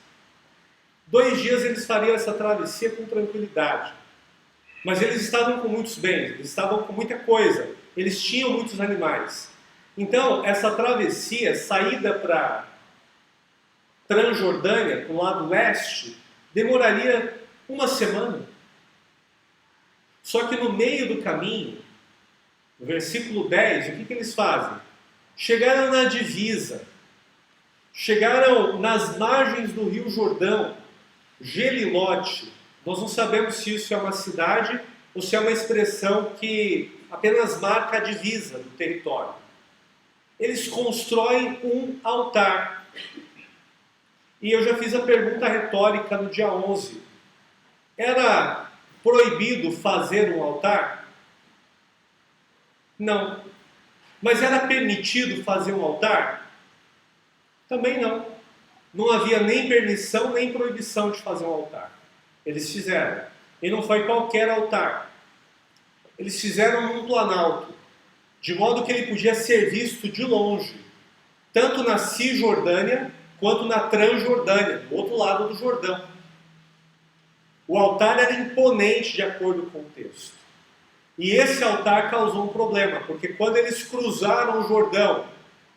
2 dias eles fariam essa travessia com tranquilidade. Mas eles estavam com muitos bens, eles estavam com muita coisa, eles tinham muitos animais. Então, essa travessia, saída para Transjordânia, para o lado leste, demoraria 1 semana. Só que no meio do caminho, no versículo 10, o que eles fazem? Chegaram na divisa, chegaram nas margens do rio Jordão, Gelilote. Nós não sabemos se isso é uma cidade ou se é uma expressão que apenas marca a divisa do território. Eles constroem um altar. E eu já fiz a pergunta retórica no dia 11. Era proibido fazer um altar? Não. Mas era permitido fazer um altar? Também não. Não havia nem permissão nem proibição de fazer um altar. Eles fizeram. E não foi qualquer altar. Eles fizeram num planalto, de modo que ele podia ser visto de longe, tanto na Cisjordânia quanto na Transjordânia, do outro lado do Jordão. O altar era imponente de acordo com o texto. E esse altar causou um problema, porque quando eles cruzaram o Jordão,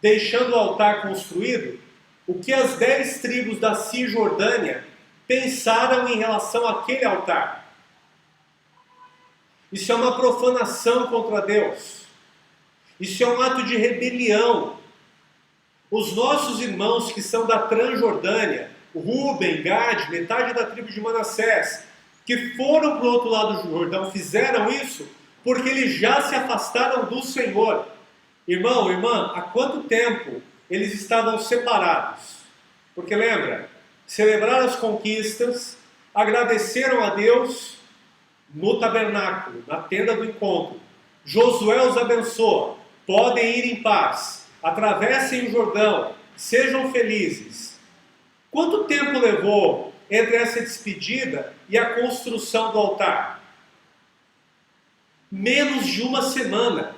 deixando o altar construído, o que as 10 tribos da Cisjordânia pensaram em relação àquele altar? Isso é uma profanação contra Deus. Isso é um ato de rebelião. Os nossos irmãos que são da Transjordânia, Ruben, Gade, metade da tribo de Manassés, que foram para o outro lado do Jordão, fizeram isso porque eles já se afastaram do Senhor. Irmão, irmã, há quanto tempo eles estavam separados? Porque lembra, celebraram as conquistas, agradeceram a Deus no tabernáculo, na tenda do encontro. Josué os abençoa, podem ir em paz, atravessem o Jordão, sejam felizes. Quanto tempo levou entre essa despedida e a construção do altar? Menos de uma semana.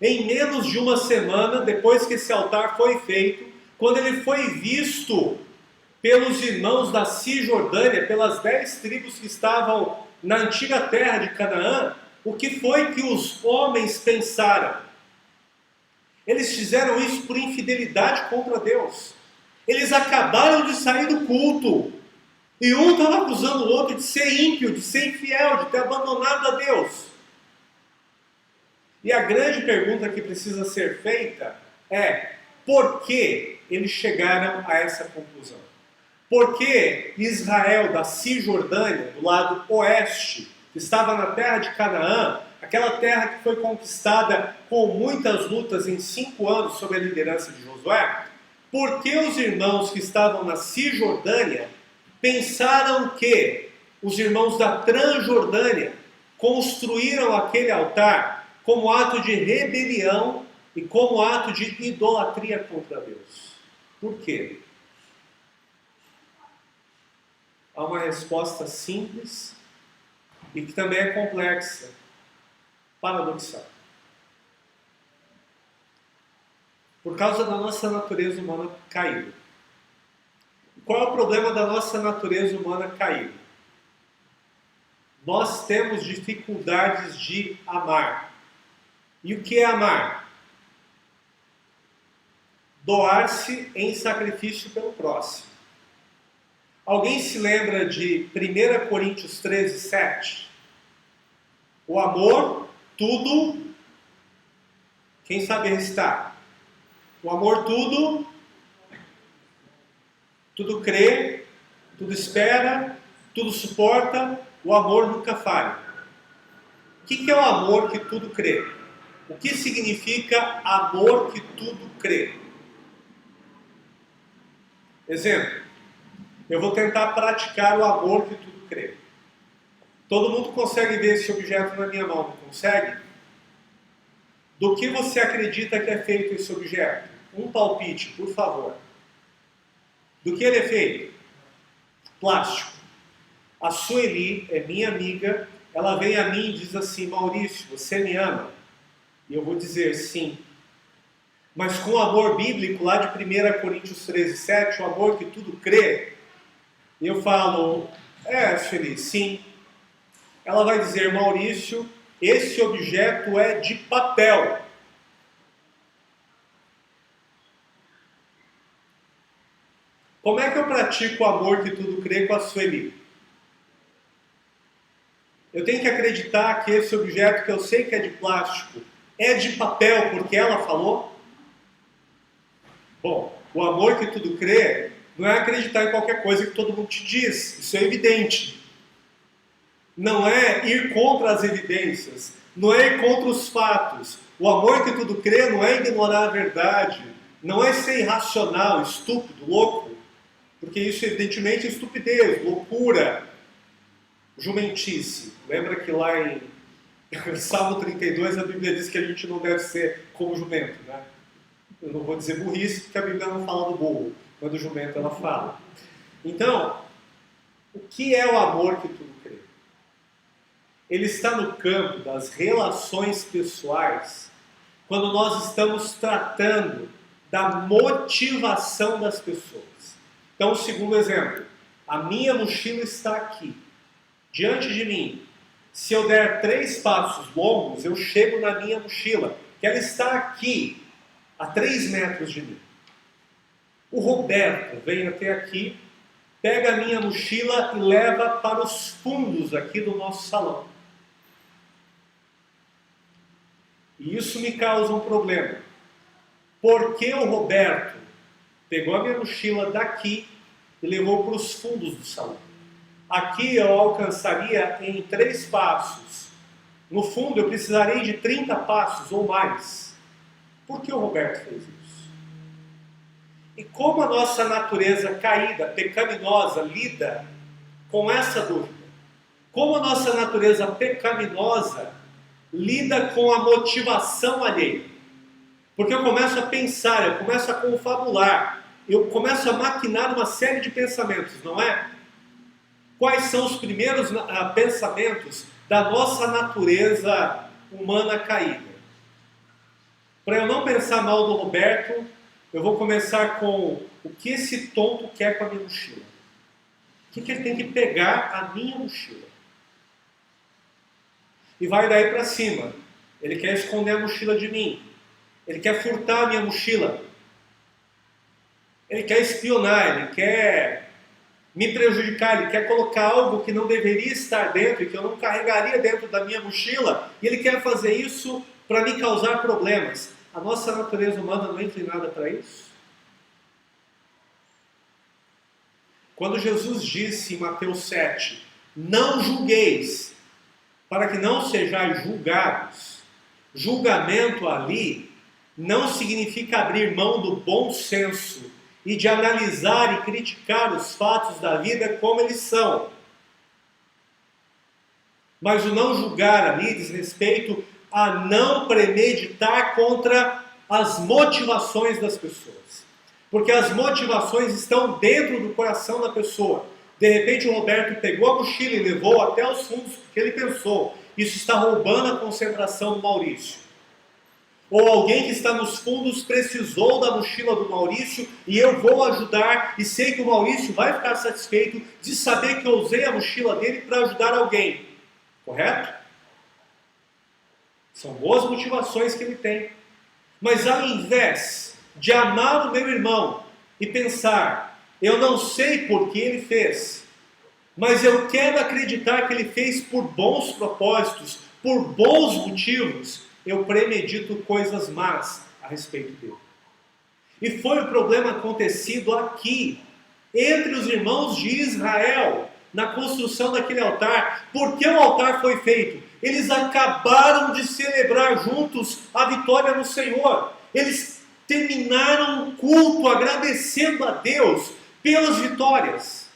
Em menos de uma semana, depois que esse altar foi feito, quando ele foi visto pelos irmãos da Cisjordânia, pelas 10 tribos que estavam na antiga terra de Canaã, o que foi que os homens pensaram? Eles fizeram isso por infidelidade contra Deus. Eles acabaram de sair do culto. E um estava acusando o outro de ser ímpio, de ser infiel, de ter abandonado a Deus. E a grande pergunta que precisa ser feita é: por que eles chegaram a essa conclusão? Por que Israel da Cisjordânia, do lado oeste, que estava na terra de Canaã, aquela terra que foi conquistada com muitas lutas em 5 anos sob a liderança de Josué, por que os irmãos que estavam na Cisjordânia pensaram que os irmãos da Transjordânia construíram aquele altar como ato de rebelião e como ato de idolatria contra Deus? Por quê? Há uma resposta simples e que também é complexa, paradoxal. Por causa da nossa natureza humana caída. Qual é o problema da nossa natureza humana caída? Nós temos dificuldades de amar. E o que é amar? Doar-se em sacrifício pelo próximo. Alguém se lembra de 1 Coríntios 13, 7? O amor, tudo. Quem sabe recitar? O amor, tudo crê, tudo espera, tudo suporta. O amor nunca falha. O que é o amor que tudo crê? O que significa amor que tudo crê? Exemplo. Eu vou tentar praticar o amor que tudo crê. Todo mundo consegue ver esse objeto na minha mão, não consegue? Do que você acredita que é feito esse objeto? Um palpite, por favor. Do que ele é feito? Plástico. A Sueli é minha amiga, ela vem a mim e diz assim: Maurício, você me ama? E eu vou dizer sim. Mas com o amor bíblico, lá de 1 Coríntios 13, 7, o amor que tudo crê, eu falo: Sueli, sim. Ela vai dizer: Maurício, esse objeto é de papel. Como é que eu pratico o amor que tudo crê com a Sueli? Eu tenho que acreditar que esse objeto, que eu sei que é de plástico, é de papel porque ela falou? Bom, o amor que tudo crê não é acreditar em qualquer coisa que todo mundo te diz. Isso é evidente. Não é ir contra as evidências. Não é ir contra os fatos. O amor que tudo crê não é ignorar a verdade. Não é ser irracional, estúpido, louco. Porque isso evidentemente é estupidez, loucura, jumentice. Lembra que lá em Salmo 32 a Bíblia diz que a gente não deve ser como jumento, né? Eu não vou dizer burrice, porque a Bíblia não fala do burro, mas do jumento ela fala. Então, o que é o amor que tudo crê? Ele está no campo das relações pessoais, quando nós estamos tratando da motivação das pessoas. Então, o segundo exemplo: a minha mochila está aqui, diante de mim. Se eu der 3 passos longos, eu chego na minha mochila, que ela está aqui, a 3 metros de mim. O Roberto vem até aqui, pega a minha mochila e leva para os fundos aqui do nosso salão. E isso me causa um problema. Por que o Roberto pegou a minha mochila daqui e levou para os fundos do salão? Aqui eu alcançaria em 3 passos. No fundo eu precisaria de 30 passos ou mais. Por que o Roberto fez isso? E como a nossa natureza caída, pecaminosa, lida com essa dúvida? Como a nossa natureza pecaminosa lida com a motivação alheia? Porque eu começo a pensar, eu começo a confabular. eu começo a maquinar uma série de pensamentos, não é? Quais são os primeiros pensamentos da nossa natureza humana caída? Para eu não pensar mal do Roberto, eu vou começar com o que esse tonto quer com a minha mochila. O que ele tem que pegar a minha mochila? E vai daí para cima. Ele quer esconder a mochila de mim. Ele quer furtar a minha mochila. Ele quer espionar, ele quer me prejudicar, ele quer colocar algo que não deveria estar dentro e que eu não carregaria dentro da minha mochila. E ele quer fazer isso para me causar problemas. A nossa natureza humana não é inclinada para isso? Quando Jesus disse em Mateus 7, não julgueis, para que não sejais julgados, julgamento ali não significa abrir mão do bom senso e de analisar e criticar os fatos da vida como eles são. Mas o não julgar ali diz respeito a não premeditar contra as motivações das pessoas. Porque as motivações estão dentro do coração da pessoa. De repente o Roberto pegou a mochila e levou até os fundos porque ele pensou, isso está roubando a concentração do Maurício. Ou alguém que está nos fundos precisou da mochila do Maurício e eu vou ajudar e sei que o Maurício vai ficar satisfeito de saber que eu usei a mochila dele para ajudar alguém. Correto? São boas motivações que ele tem. Mas ao invés de amar o meu irmão e pensar, eu não sei por que ele fez, mas eu quero acreditar que ele fez por bons propósitos, por bons motivos, eu premedito coisas más a respeito dele. E foi o problema acontecido aqui, entre os irmãos de Israel, na construção daquele altar. Por que o altar foi feito? Eles acabaram de celebrar juntos a vitória no Senhor. Eles terminaram o culto agradecendo a Deus pelas vitórias.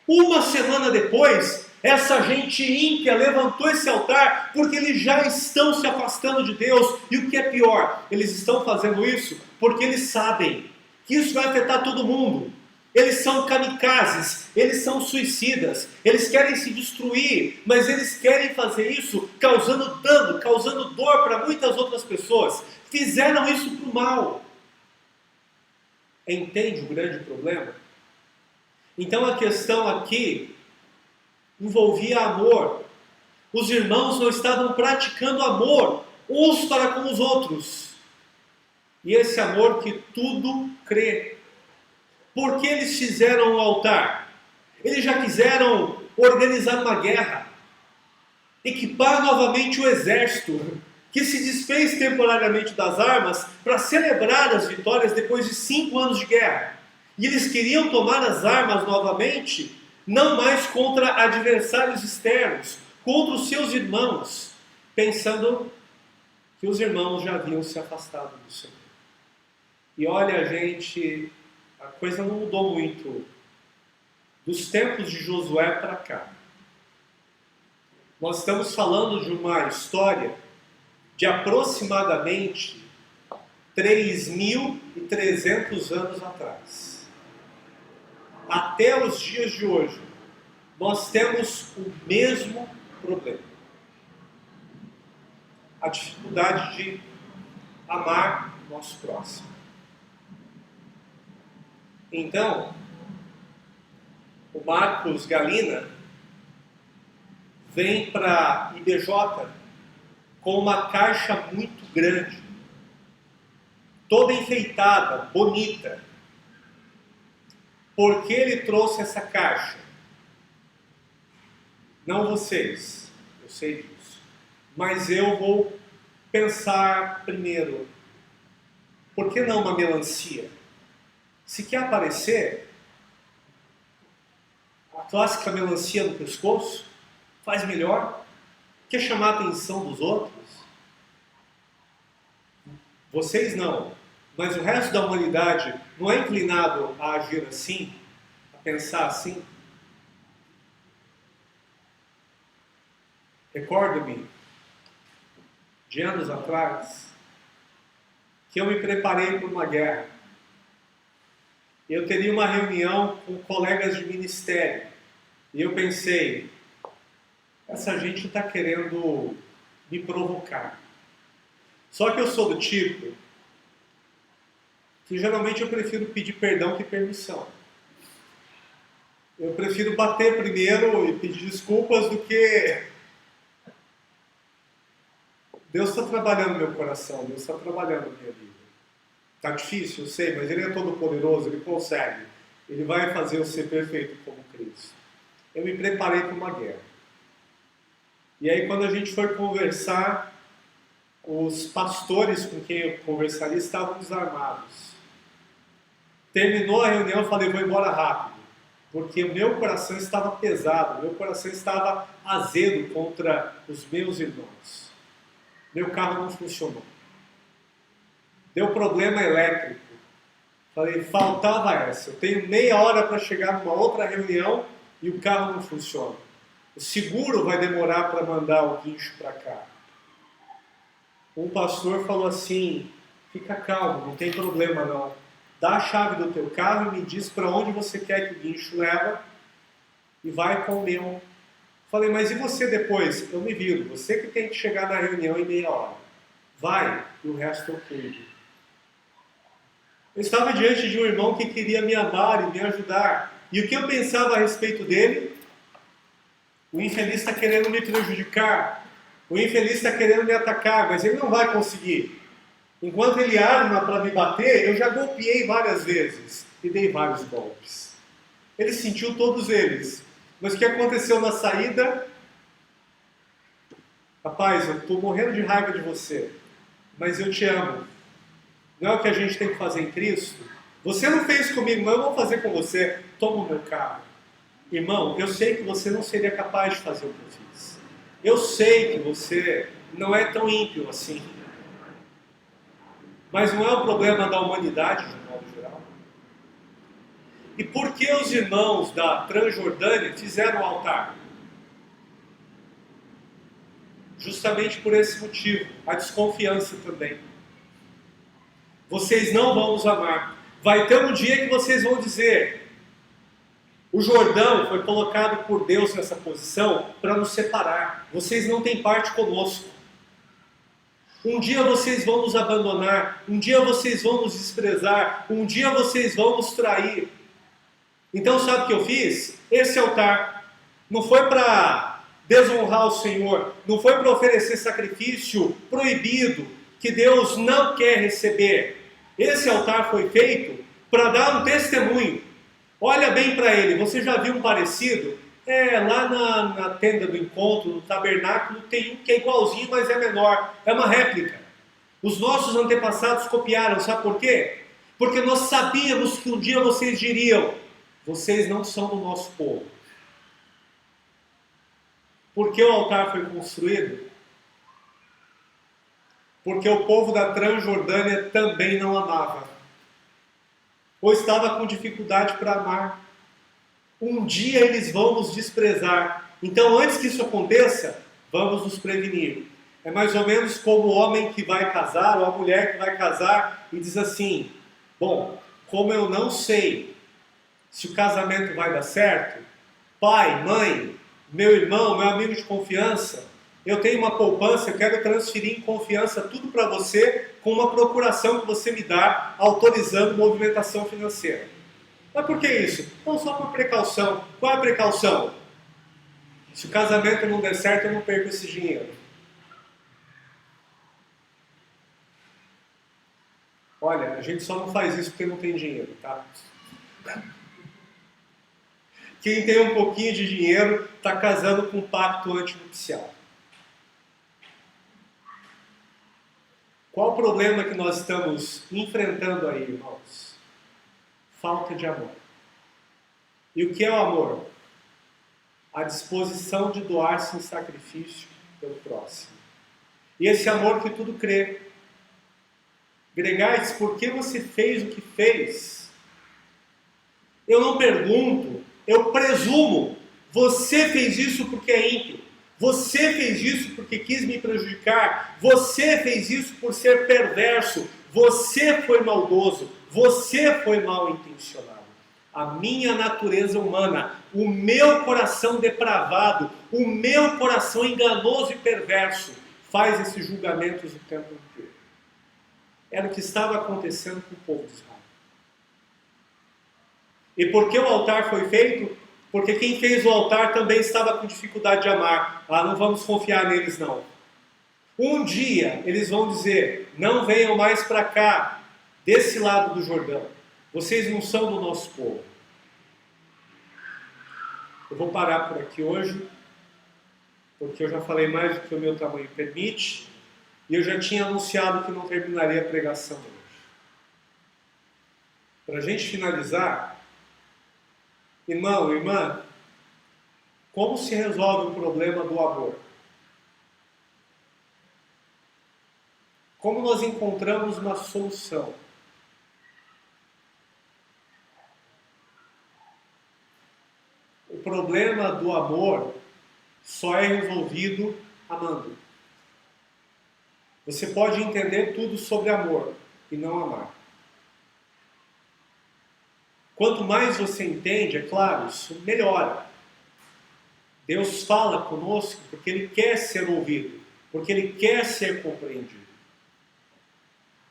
Uma semana depois, essa gente ímpia levantou esse altar porque eles já estão se afastando de Deus. E o que é pior, eles estão fazendo isso porque eles sabem que isso vai afetar todo mundo. Eles são kamikazes, eles são suicidas, eles querem se destruir, mas eles querem fazer isso causando dano, causando dor para muitas outras pessoas. Fizeram isso para o mal. Entende o grande problema? Então a questão aqui envolvia amor. Os irmãos não estavam praticando amor uns para com os outros. E esse amor que tudo crê. Por que eles fizeram o altar? Eles já quiseram organizar uma guerra, equipar novamente o exército, que se desfez temporariamente das armas para celebrar as vitórias depois de 5 anos de guerra. E eles queriam tomar as armas novamente, não mais contra adversários externos, contra os seus irmãos, pensando que os irmãos já haviam se afastado do Senhor. E olha, gente, a coisa não mudou muito dos tempos de Josué para cá. Nós estamos falando de uma história de aproximadamente 3.300 anos atrás. Até os dias de hoje, nós temos o mesmo problema. A dificuldade de amar o nosso próximo. Então, o Marcos Galina vem para a IBJ com uma caixa muito grande, toda enfeitada, bonita. Por que ele trouxe essa caixa? Não vocês, eu sei disso. Mas eu vou pensar primeiro, por que não uma melancia? Se quer aparecer, a clássica melancia no pescoço faz melhor. Quer chamar a atenção dos outros? Vocês não, mas o resto da humanidade não é inclinado a agir assim, a pensar assim? Recordo-me, de anos atrás, que eu me preparei para uma guerra. eu teria uma reunião com colegas de ministério. E eu pensei, essa gente está querendo me provocar. Só que eu sou do tipo que geralmente eu prefiro pedir perdão que permissão. Eu prefiro bater primeiro e pedir desculpas do que... Deus está trabalhando no meu coração, Deus está trabalhando na minha vida. Está difícil, eu sei, mas Ele é todo poderoso, Ele consegue. Ele vai fazer eu ser perfeito como Cristo. Eu me preparei para uma guerra. E aí quando a gente foi conversar, os pastores com quem eu conversaria estavam desarmados. Terminou a reunião, eu falei, vou embora rápido. Porque o meu coração estava pesado, meu coração estava azedo contra os meus irmãos. Meu carro não funcionou. Deu problema elétrico. Falei, faltava essa. Eu tenho meia hora para chegar numa outra reunião e o carro não funciona. O seguro vai demorar para mandar o guincho para cá. Um pastor falou assim, fica calmo, não tem problema não. Dá a chave do teu carro e me diz para onde você quer que o guincho leva e vai com o meu. Falei, mas e você depois? Eu me viro, você que tem que chegar na reunião em meia hora. Vai, e o resto eu cuido. Eu estava diante de um irmão que queria me amar e me ajudar. E o que eu pensava a respeito dele? O infeliz está querendo me prejudicar. O infeliz está querendo me atacar, mas ele não vai conseguir. Enquanto ele arma para me bater, eu já golpeei várias vezes e dei vários golpes. Ele sentiu todos eles. Mas o que aconteceu na saída? Rapaz, eu estou morrendo de raiva de você, mas eu te amo. Não é o que a gente tem que fazer em Cristo? Você não fez comigo, mas eu vou fazer com você. Toma o meu carro. Irmão, eu sei que você não seria capaz de fazer o que eu fiz. Eu sei que você não é tão ímpio assim. Mas não é o problema da humanidade, de modo geral. E por que os irmãos da Transjordânia fizeram o altar? Justamente por esse motivo, a desconfiança também. Vocês não vão nos amar. Vai ter um dia que vocês vão dizer, o Jordão foi colocado por Deus nessa posição para nos separar. Vocês não têm parte conosco. Um dia vocês vão nos abandonar, um dia vocês vão nos desprezar, um dia vocês vão nos trair. Então sabe o que eu fiz? Esse altar não foi para desonrar o Senhor, não foi para oferecer sacrifício proibido, que Deus não quer receber. Esse altar foi feito para dar um testemunho. Olha bem para ele, você já viu um parecido? Lá na tenda do encontro, no tabernáculo, tem um que é igualzinho, mas é menor. É uma réplica. Os nossos antepassados copiaram, sabe por quê? Porque nós sabíamos que um dia vocês diriam, vocês não são do nosso povo. Por que o altar foi construído? Porque o povo da Transjordânia também não amava. Ou estava com dificuldade para amar. Um dia eles vão nos desprezar. Então, antes que isso aconteça, vamos nos prevenir. É mais ou menos como o homem que vai casar, ou a mulher que vai casar, e diz assim, bom, como eu não sei se o casamento vai dar certo, pai, mãe, meu irmão, meu amigo de confiança, eu tenho uma poupança, eu quero transferir em confiança tudo para você, com uma procuração que você me dá, autorizando movimentação financeira. Mas por que isso? Não, só por precaução. Qual é a precaução? Se o casamento não der certo, eu não perco esse dinheiro. Olha, a gente só não faz isso porque não tem dinheiro, tá? Quem tem um pouquinho de dinheiro está casando com um pacto antinupcial. Qual o problema que nós estamos enfrentando aí, irmãos? Falta de amor. E o que é o amor? A disposição de doar-se em sacrifício pelo próximo. E esse amor que tudo crê. Gregais, por que você fez o que fez? Eu não pergunto, eu presumo. Você fez isso porque é ímpio. Você fez isso porque quis me prejudicar. Você fez isso por ser perverso. você foi maldoso, você foi mal intencionado. A minha natureza humana, o meu coração depravado, o meu coração enganoso e perverso, faz esses julgamentos o tempo inteiro. Era o que estava acontecendo com o povo de Israel. E por que o altar foi feito? Porque quem fez o altar também estava com dificuldade de amar. Ah, não vamos confiar neles não. Um dia eles vão dizer, não venham mais para cá, desse lado do Jordão. Vocês não são do nosso povo. Eu vou parar por aqui hoje, porque eu já falei mais do que o meu tamanho permite, e eu já tinha anunciado que não terminaria a pregação hoje. Para a gente finalizar, irmão, irmã, como se resolve o problema do amor? Como nós encontramos uma solução? O problema do amor só é resolvido amando. Você pode entender tudo sobre amor e não amar. Quanto mais você entende, é claro, isso melhora. Deus fala conosco porque Ele quer ser ouvido, porque Ele quer ser compreendido.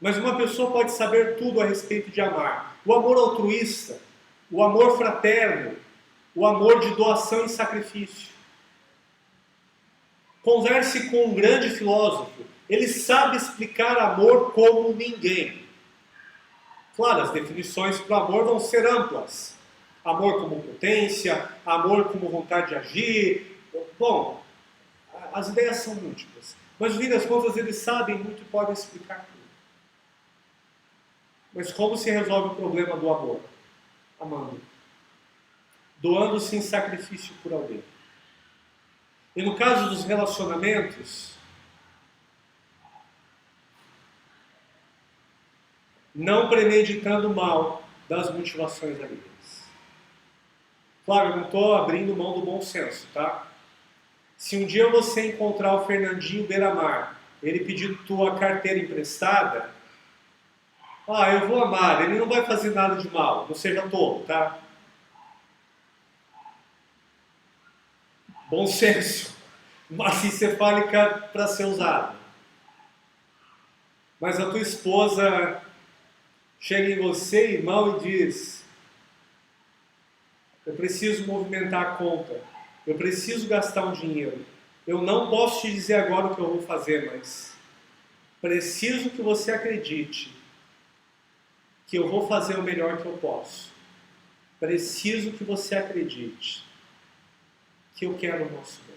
Mas uma pessoa pode saber tudo a respeito de amar. O amor altruísta, o amor fraterno, o amor de doação e sacrifício. Converse com um grande filósofo. Ele sabe explicar amor como ninguém. Claro, as definições para o amor vão ser amplas. Amor como potência, amor como vontade de agir. Bom, as ideias são múltiplas. Mas, no fim das contas, eles sabem muito e podem explicar tudo. Mas como se resolve o problema do amor? Amando. Doando-se em sacrifício por alguém. E no caso dos relacionamentos, não premeditando mal das motivações alheias. Claro, eu não estou abrindo mão do bom senso, tá? Se um dia você encontrar o Fernandinho Beiramar, ele pedir tua carteira emprestada, eu vou amar, ele não vai fazer nada de mal, não seja tolo, tá? Bom senso, mas encefálica para ser usado. Mas a tua esposa chega em você, irmão, e diz: eu preciso movimentar a conta, eu preciso gastar um dinheiro, eu não posso te dizer agora o que eu vou fazer, mas preciso que você acredite que eu vou fazer o melhor que eu posso. Preciso que você acredite que eu quero o nosso bem.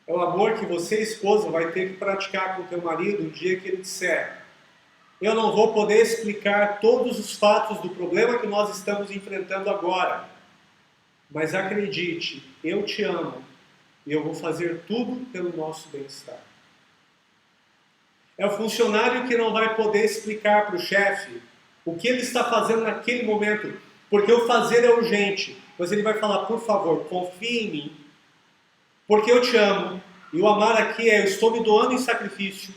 É o amor que você, esposa, vai ter que praticar com o teu marido o dia que ele disser: eu não vou poder explicar todos os fatos do problema que nós estamos enfrentando agora, mas acredite, eu te amo e eu vou fazer tudo pelo nosso bem-estar. É o funcionário que não vai poder explicar para o chefe o que ele está fazendo naquele momento, porque o fazer é urgente, mas ele vai falar: por favor, confie em mim, porque eu te amo, e o amar aqui é: eu estou me doando em sacrifício.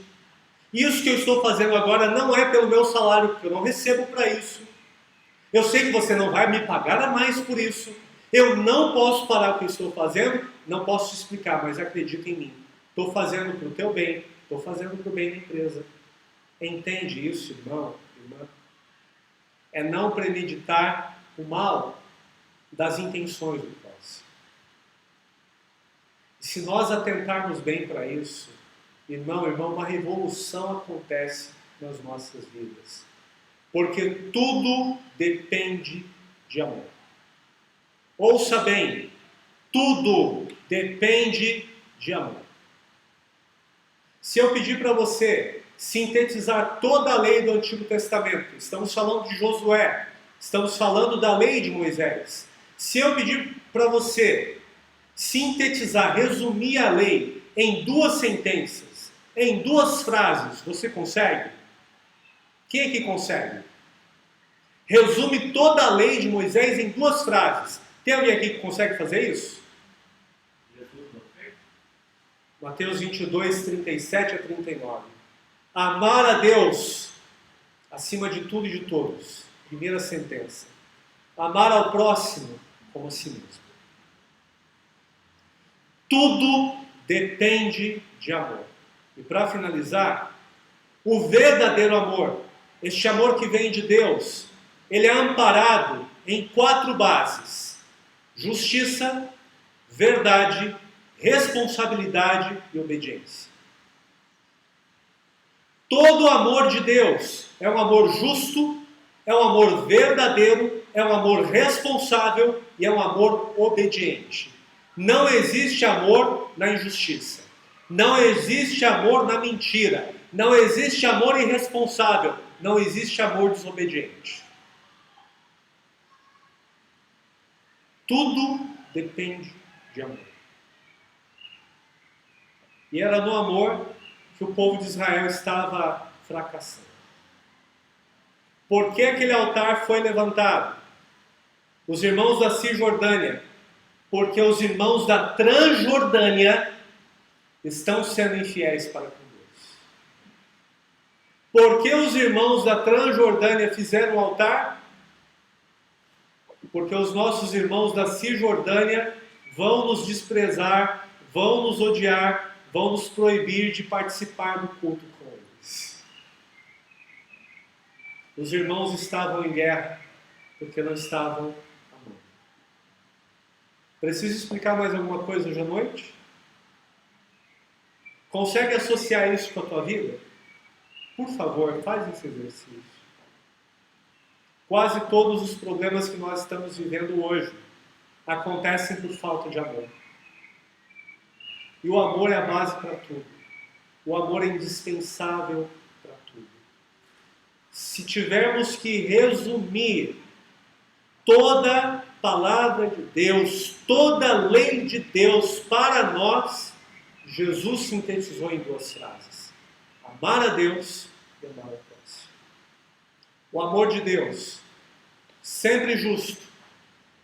Isso que eu estou fazendo agora não é pelo meu salário, porque eu não recebo para isso. Eu sei que você não vai me pagar a mais por isso. Eu não posso parar o que eu estou fazendo, não posso te explicar, mas acredita em mim. Estou fazendo para o teu bem, estou fazendo para o bem da empresa. Entende isso, irmão, irmã? É não premeditar o mal das intenções do próximo. Se nós atentarmos bem para isso, irmão, uma revolução acontece nas nossas vidas. Porque tudo depende de amor. Ouça bem, tudo depende de amor. Se eu pedir para você sintetizar toda a lei do Antigo Testamento, estamos falando de Josué, estamos falando da lei de Moisés. Se eu pedir para você sintetizar, resumir a lei em 2 sentenças, em 2 frases, você consegue? Quem é que consegue? Resume toda a lei de Moisés em 2 frases. Tem alguém aqui que consegue fazer isso? Mateus 22, 37 a 39. Amar a Deus acima de tudo e de todos. Primeira sentença. Amar ao próximo como a si mesmo. Tudo depende de amor. E para finalizar, o verdadeiro amor, este amor que vem de Deus, ele é amparado em 4 bases: justiça, verdade, responsabilidade e obediência. Todo o amor de Deus é um amor justo, é um amor verdadeiro, é um amor responsável e é um amor obediente. Não existe amor na injustiça. Não existe amor na mentira. Não existe amor irresponsável. Não existe amor desobediente. Tudo depende de amor. E era no amor que o povo de Israel estava fracassando. Por que aquele altar foi levantado? Os irmãos da Cisjordânia, porque os irmãos da Transjordânia estão sendo infiéis para com Deus. Por que os irmãos da Transjordânia fizeram o altar? Porque os nossos irmãos da Cisjordânia vão nos desprezar, vão nos odiar, vão nos proibir de participar do culto com eles. Os irmãos estavam em guerra porque não estavam amando. Preciso explicar mais alguma coisa hoje à noite? Consegue associar isso com a tua vida? Por favor, faz esse exercício. Quase todos os problemas que nós estamos vivendo hoje acontecem por falta de amor. E o amor é a base para tudo. O amor é indispensável para tudo. Se tivermos que resumir toda palavra de Deus, toda lei de Deus para nós, Jesus sintetizou em 2 frases: amar a Deus e amar ao próximo. O amor de Deus, sempre justo,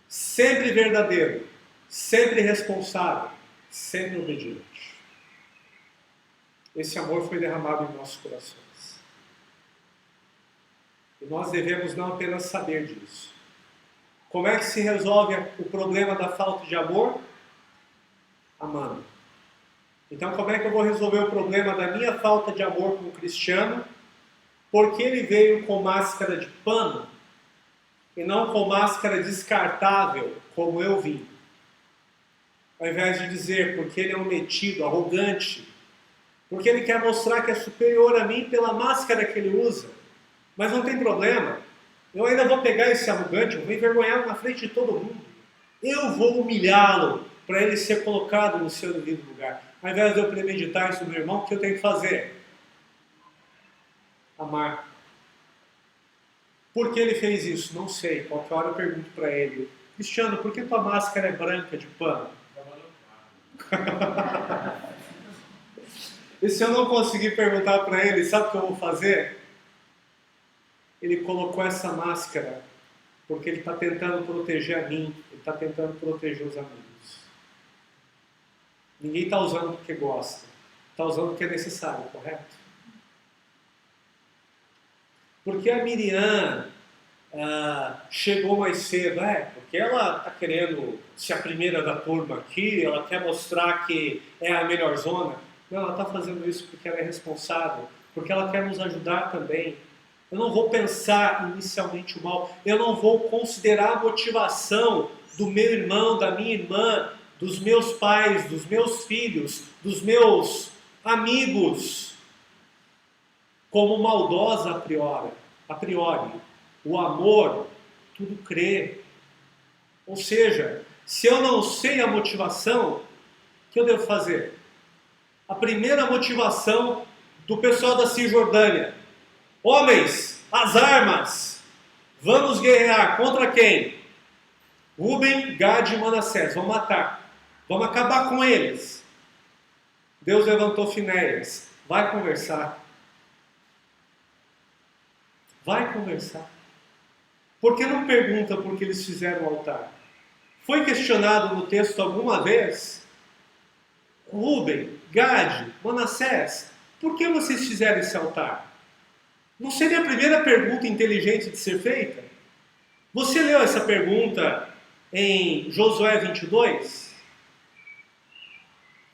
sempre verdadeiro, sempre responsável, sempre obediente. Esse amor foi derramado em nossos corações. E nós devemos não apenas saber disso. Como é que se resolve o problema da falta de amor? Amando. Então, como é que eu vou resolver o problema da minha falta de amor como cristiano? Porque ele veio com máscara de pano e não com máscara descartável, como eu vim. Ao invés de dizer porque ele é um metido, arrogante, porque ele quer mostrar que é superior a mim pela máscara que ele usa. Mas não tem problema. Eu ainda vou pegar esse arrogante, eu vou envergonhá-lo na frente de todo mundo. Eu vou humilhá-lo para ele ser colocado no seu devido lugar. Ao invés de eu premeditar isso no meu irmão, o que eu tenho que fazer? Amar. Por que ele fez isso? Não sei. Qualquer hora eu pergunto para ele: Cristiano, por que tua máscara é branca de pano? E se eu não conseguir perguntar para ele, sabe o que eu vou fazer? Ele colocou essa máscara porque ele está tentando proteger a mim, ele está tentando proteger os amigos. Ninguém está usando porque gosta, está usando porque é necessário, correto? Porque a Miriam chegou mais cedo? Porque ela está querendo ser a primeira da turma aqui, ela quer mostrar que é a melhor zona. Não, ela está fazendo isso porque ela é responsável, porque ela quer nos ajudar também. Eu não vou pensar inicialmente o mal, eu não vou considerar a motivação do meu irmão, da minha irmã, dos meus pais, dos meus filhos, dos meus amigos, como maldosa a priori. O amor, tudo crê. Ou seja, se eu não sei a motivação, o que eu devo fazer? A primeira motivação do pessoal da Cisjordânia: homens, as armas, vamos guerrear contra quem? Rúben, Gade e Manassés, vamos matar, vamos acabar com eles. Deus levantou Finéias: vai conversar. Vai conversar. Por que não pergunta por que eles fizeram o altar? Foi questionado no texto alguma vez? Rúben, Gade, Manassés, por que vocês fizeram esse altar? Não seria a primeira pergunta inteligente de ser feita? Você leu essa pergunta em Josué 22?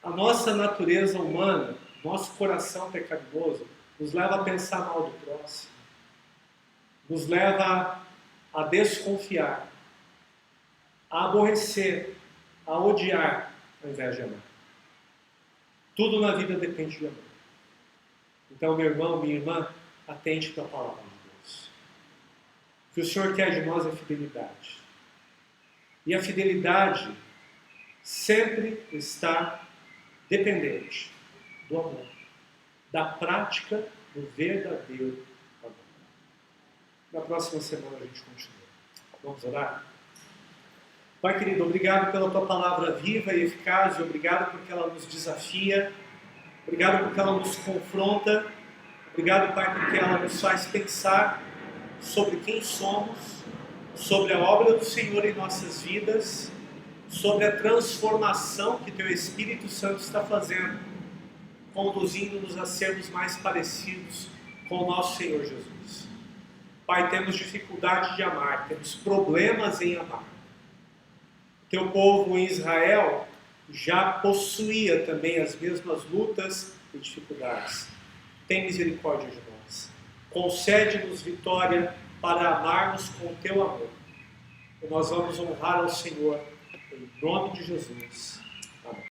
A nossa natureza humana, nosso coração pecaminoso, nos leva a pensar mal do próximo, nos leva a desconfiar, a aborrecer, a odiar, ao invés de amar. Tudo na vida depende de amor. Então, meu irmão, minha irmã, atente para a palavra de Deus. O que o Senhor quer de nós é fidelidade. E a fidelidade sempre está dependente do amor, da prática do verdadeiro amor. Na próxima semana a gente continua. Vamos orar? Pai querido, obrigado pela tua palavra viva e eficaz, e obrigado porque ela nos desafia, obrigado porque ela nos confronta, obrigado, Pai, porque ela nos faz pensar sobre quem somos, sobre a obra do Senhor em nossas vidas, sobre a transformação que teu Espírito Santo está fazendo, conduzindo-nos a sermos mais parecidos com o nosso Senhor Jesus. Pai, temos dificuldade de amar, temos problemas em amar. Teu povo em Israel já possuía também as mesmas lutas e dificuldades. Tem misericórdia de nós. Concede-nos vitória para amarmos com o teu amor. E nós vamos honrar ao Senhor em nome de Jesus.